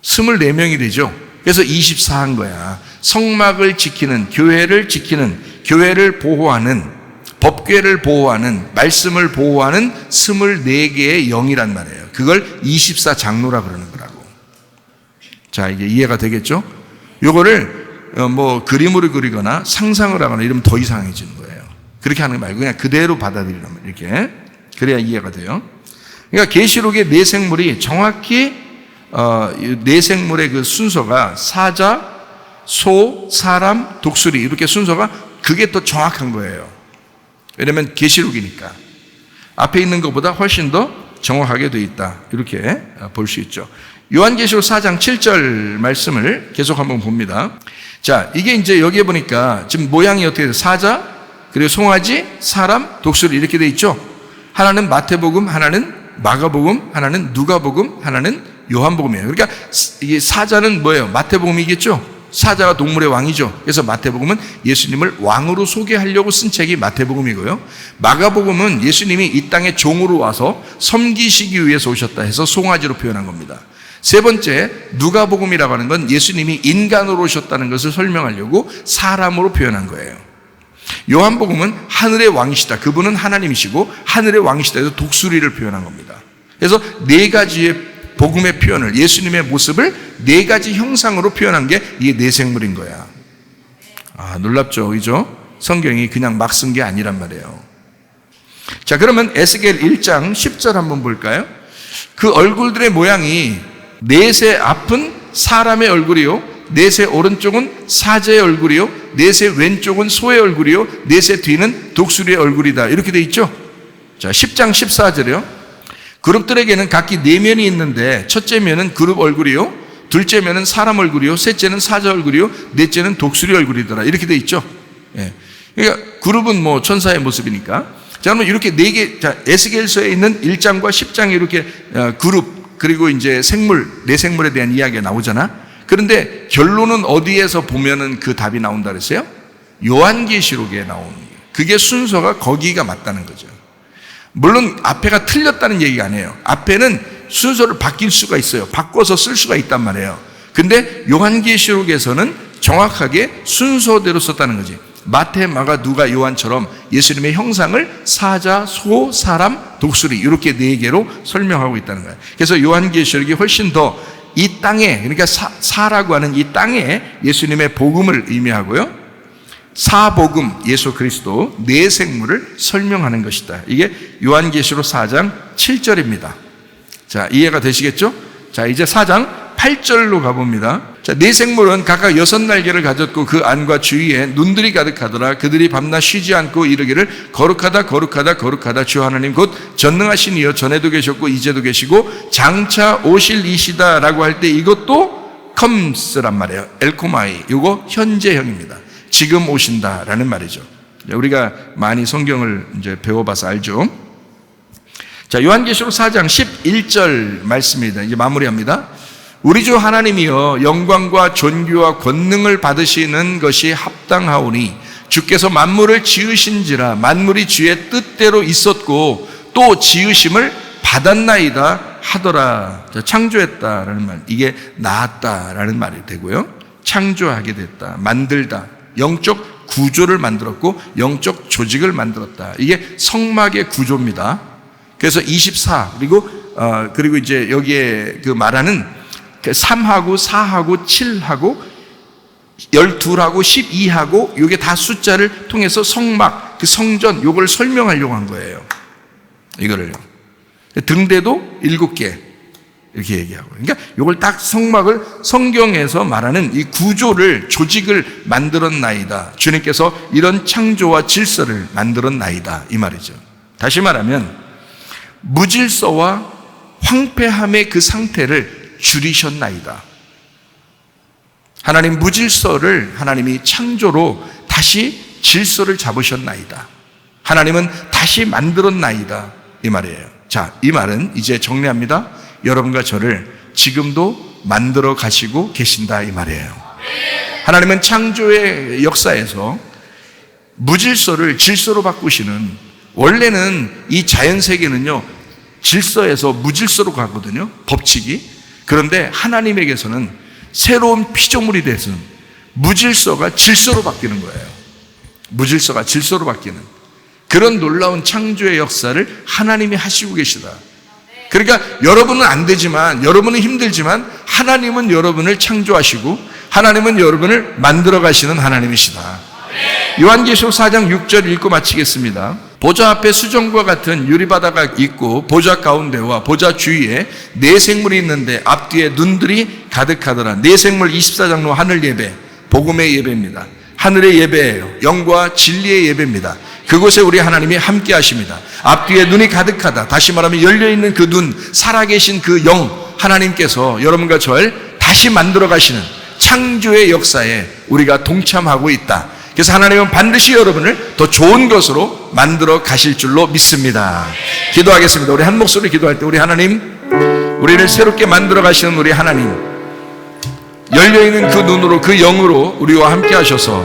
24명이 되죠. 그래서 24한 거야. 성막을 지키는, 교회를 보호하는, 법궤를 보호하는, 말씀을 보호하는 24개의 영이란 말이에요. 그걸 24장로라 그러는 거라고. 자, 이게 이해가 되겠죠? 요거를 뭐 그림으로 그리거나 상상을 하거나 이러면 더 이상해지는 거예요. 그렇게 하는 거 말고 그냥 그대로 받아들이란 말이에요. 이렇게. 그래야 이해가 돼요. 그러니까 계시록의 네 생물이 정확히 네 생물의 그 순서가 사자, 소, 사람, 독수리 이렇게 순서가 그게 더 정확한 거예요. 왜냐하면 계시록이니까 앞에 있는 것보다 훨씬 더 정확하게 되어 있다. 이렇게 볼 수 있죠. 요한계시록 4장 7절 말씀을 계속 한번 봅니다. 자, 이게 이제 여기에 보니까 지금 모양이 어떻게 돼요? 사자, 그리고 송아지, 사람, 독수리 이렇게 돼 있죠. 하나는 마태복음, 하나는 마가복음, 하나는 누가복음, 하나는 요한복음이에요. 그러니까 이게 사자는 뭐예요? 마태복음이겠죠. 사자가 동물의 왕이죠. 그래서 마태복음은 예수님을 왕으로 소개하려고 쓴 책이 마태복음이고요. 마가복음은 예수님이 이 땅에 종으로 와서 섬기시기 위해서 오셨다 해서 송아지로 표현한 겁니다. 세 번째, 누가복음이라고 하는 건 예수님이 인간으로 오셨다는 것을 설명하려고 사람으로 표현한 거예요. 요한복음은 하늘의 왕이시다. 그분은 하나님이시고 하늘의 왕이시다 해서 독수리를 표현한 겁니다. 그래서 네 가지의 복음의 표현을, 예수님의 모습을 네 가지 형상으로 표현한 게 이게 내생물인 거야. 아, 놀랍죠, 그죠? 성경이 그냥 막 쓴 게 아니란 말이에요. 자, 그러면 에스겔 1장 10절 한번 볼까요? 그 얼굴들의 모양이 넷의 앞은 사람의 얼굴이요, 넷의 오른쪽은 사자의 얼굴이요, 넷의 왼쪽은 소의 얼굴이요, 넷의 뒤는 독수리의 얼굴이다. 이렇게 돼 있죠? 자, 10장 14절이요. 그룹들에게는 각기 네 면이 있는데 첫째 면은 그룹 얼굴이요, 둘째 면은 사람 얼굴이요, 셋째는 사자 얼굴이요, 넷째는 독수리 얼굴이더라. 이렇게 돼 있죠. 예. 그러니까 그룹은 뭐 천사의 모습이니까. 자, 그러면 이렇게 네 개, 자, 에스겔서에 있는 1장과 10장에 이렇게 그룹, 그리고 이제 생물, 네 생물에 대한 이야기가 나오잖아. 그런데 결론은 어디에서 보면은 그 답이 나온다 그랬어요? 요한계시록에 나오는 거예요. 그게 순서가 거기가 맞다는 거죠. 물론 앞에가 틀렸다는 얘기가 아니에요. 앞에는 순서를 바뀔 수가 있어요. 바꿔서 쓸 수가 있단 말이에요. 근데 요한계시록에서는 정확하게 순서대로 썼다는 거지. 마태, 마가, 누가, 요한처럼 예수님의 형상을 사자, 소, 사람, 독수리 이렇게 네 개로 설명하고 있다는 거예요. 그래서 요한계시록이 훨씬 더 이 땅에, 그러니까 사라고 하는 이 땅에 예수님의 복음을 의미하고요, 사복음, 예수 그리스도, 네 생물을 설명하는 것이다. 이게 요한계시록 4장 7절입니다. 자, 이해가 되시겠죠? 자, 이제 4장 8절로 가봅니다. 자, 네 생물은 각각 6날개를 가졌고 그 안과 주위에 눈들이 가득하더라. 그들이 밤낮 쉬지 않고 이르기를 거룩하다 거룩하다 거룩하다 주 하나님 곧 전능하신 이여 전에도 계셨고 이제도 계시고 장차 오실 이시다 라고 할 때 이것도 comes란 말이에요. 엘코마이, 이거 현재형입니다. 지금 오신다라는 말이죠. 우리가 많이 성경을 이제 배워봐서 알죠. 자, 요한계시록 4장 11절 말씀입니다. 이제 마무리합니다. 우리 주 하나님이여 영광과 존귀와 권능을 받으시는 것이 합당하오니 주께서 만물을 지으신지라 만물이 주의 뜻대로 있었고 또 지으심을 받았나이다 하더라. 자, 창조했다라는 말, 이게 나았다라는 말이 되고요. 창조하게 됐다, 만들다, 영적 구조를 만들었고 영적 조직을 만들었다. 이게 성막의 구조입니다. 그래서 24 그리고 이제 여기에 그 말하는 3하고 4하고 7하고 12하고 12하고 이게 다 숫자를 통해서 성막, 그 성전 요걸 설명하려고 한 거예요. 이거를요. 등대도 7개 이렇게 얘기하고. 그러니까 요걸 딱 성막을 성경에서 말하는 이 구조를, 조직을 만들었나이다. 주님께서 이런 창조와 질서를 만들었나이다 이 말이죠. 다시 말하면 무질서와 황폐함의 그 상태를 줄이셨나이다. 하나님 무질서를 하나님이 창조로 다시 질서를 잡으셨나이다. 하나님은 다시 만들었나이다 이 말이에요. 자, 이 말은 이제 정리합니다. 여러분과 저를 지금도 만들어 가시고 계신다 이 말이에요. 하나님은 창조의 역사에서 무질서를 질서로 바꾸시는, 원래는 이 자연세계는요 질서에서 무질서로 가거든요, 법칙이. 그런데 하나님에게서는 새로운 피조물이 돼서 무질서가 질서로 바뀌는 거예요. 무질서가 질서로 바뀌는 그런 놀라운 창조의 역사를 하나님이 하시고 계시다. 그러니까 여러분은 안 되지만, 여러분은 힘들지만 하나님은 여러분을 창조하시고 하나님은 여러분을 만들어 가시는 하나님이시다. 요한계시록 4장 6절 읽고 마치겠습니다. 보좌 앞에 수정과 같은 유리바다가 있고 보좌 가운데와 보좌 주위에 네 생물이 있는데 앞뒤에 눈들이 가득하더라. 네 생물 24장로 하늘 예배, 복음의 예배입니다. 하늘의 예배예요. 영과 진리의 예배입니다. 그곳에 우리 하나님이 함께 하십니다. 앞뒤에 눈이 가득하다. 다시 말하면 열려있는 그 눈, 살아계신 그 영, 하나님께서 여러분과 저를 다시 만들어 가시는 창조의 역사에 우리가 동참하고 있다. 그래서 하나님은 반드시 여러분을 더 좋은 것으로 만들어 가실 줄로 믿습니다. 기도하겠습니다. 우리 한 목소리 기도할 때 우리 하나님, 우리를 새롭게 만들어 가시는 우리 하나님, 열려있는 그 눈으로 그 영으로 우리와 함께 하셔서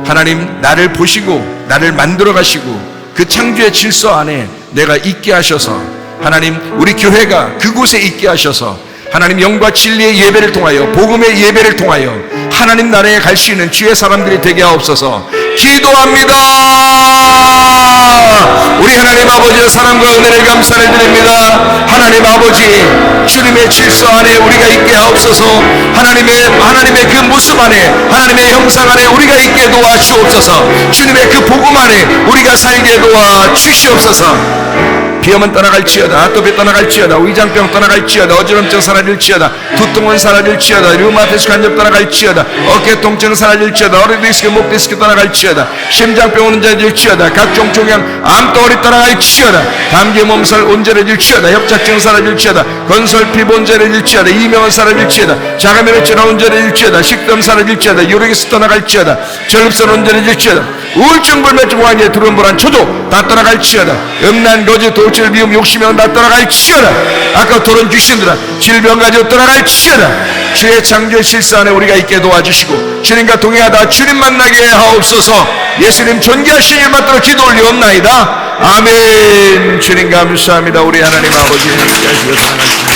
하나님 나를 보시고 나를 만들어 가시고 그 창조의 질서 안에 내가 있게 하셔서 하나님 우리 교회가 그곳에 있게 하셔서 하나님 영과 진리의 예배를 통하여 복음의 예배를 통하여 하나님 나라에 갈 수 있는 주의 사람들이 되게 하옵소서. 기도합니다. 우리 하나님 아버지의 사랑과 은혜를 감사를 드립니다. 하나님 아버지 주님의 질서 안에 우리가 있게 하옵소서. 하나님의 그 모습 안에 하나님의 형상 안에 우리가 있게 도와주옵소서. 주님의 그 복음 안에 우리가 살게 도와주시옵소서. 비염은 떠나갈지어다, 아토피 떠나갈지어다, 위장병 떠나갈지어다, 어지럼증 사라질지어다, 두통은 사라질지어다, 류마티스 간염 떠나갈지어다, 어깨 통증 사라질지어다, 어리 디스크, 목 디스크 떠나갈지어다, 심장병 온전해질지어다, 각종 종양 암덩어리 떠나갈지어다, 감기 몸살 온전해질지어다, 협착증 사라질지어다, 건설 피부 온전해질지어다, 이명은 사라질지어다, 자가면역질환 온전해질지어다, 식도염 사라질지어다, 유로기스 떠나갈지어다, 전립선 온전해질지어다, 우울증 불면증 완전히 들어온 불안 초조 다 떠나갈지어다, 음란 거짓 도칠 미움 욕심형 다 떠나갈지어다, 아까 토론 귀신들아 질병 가지고 떠나갈지어다. 주의 창조의 실사 안에 우리가 있게 도와주시고 주님과 동행하다 주님 만나게 하옵소서. 예수님 존귀하신 일 받들어 기도 올리옵나이다. 아멘. 주님 감사합니다. 우리 하나님 아버지 함께 하시고 사랑하시고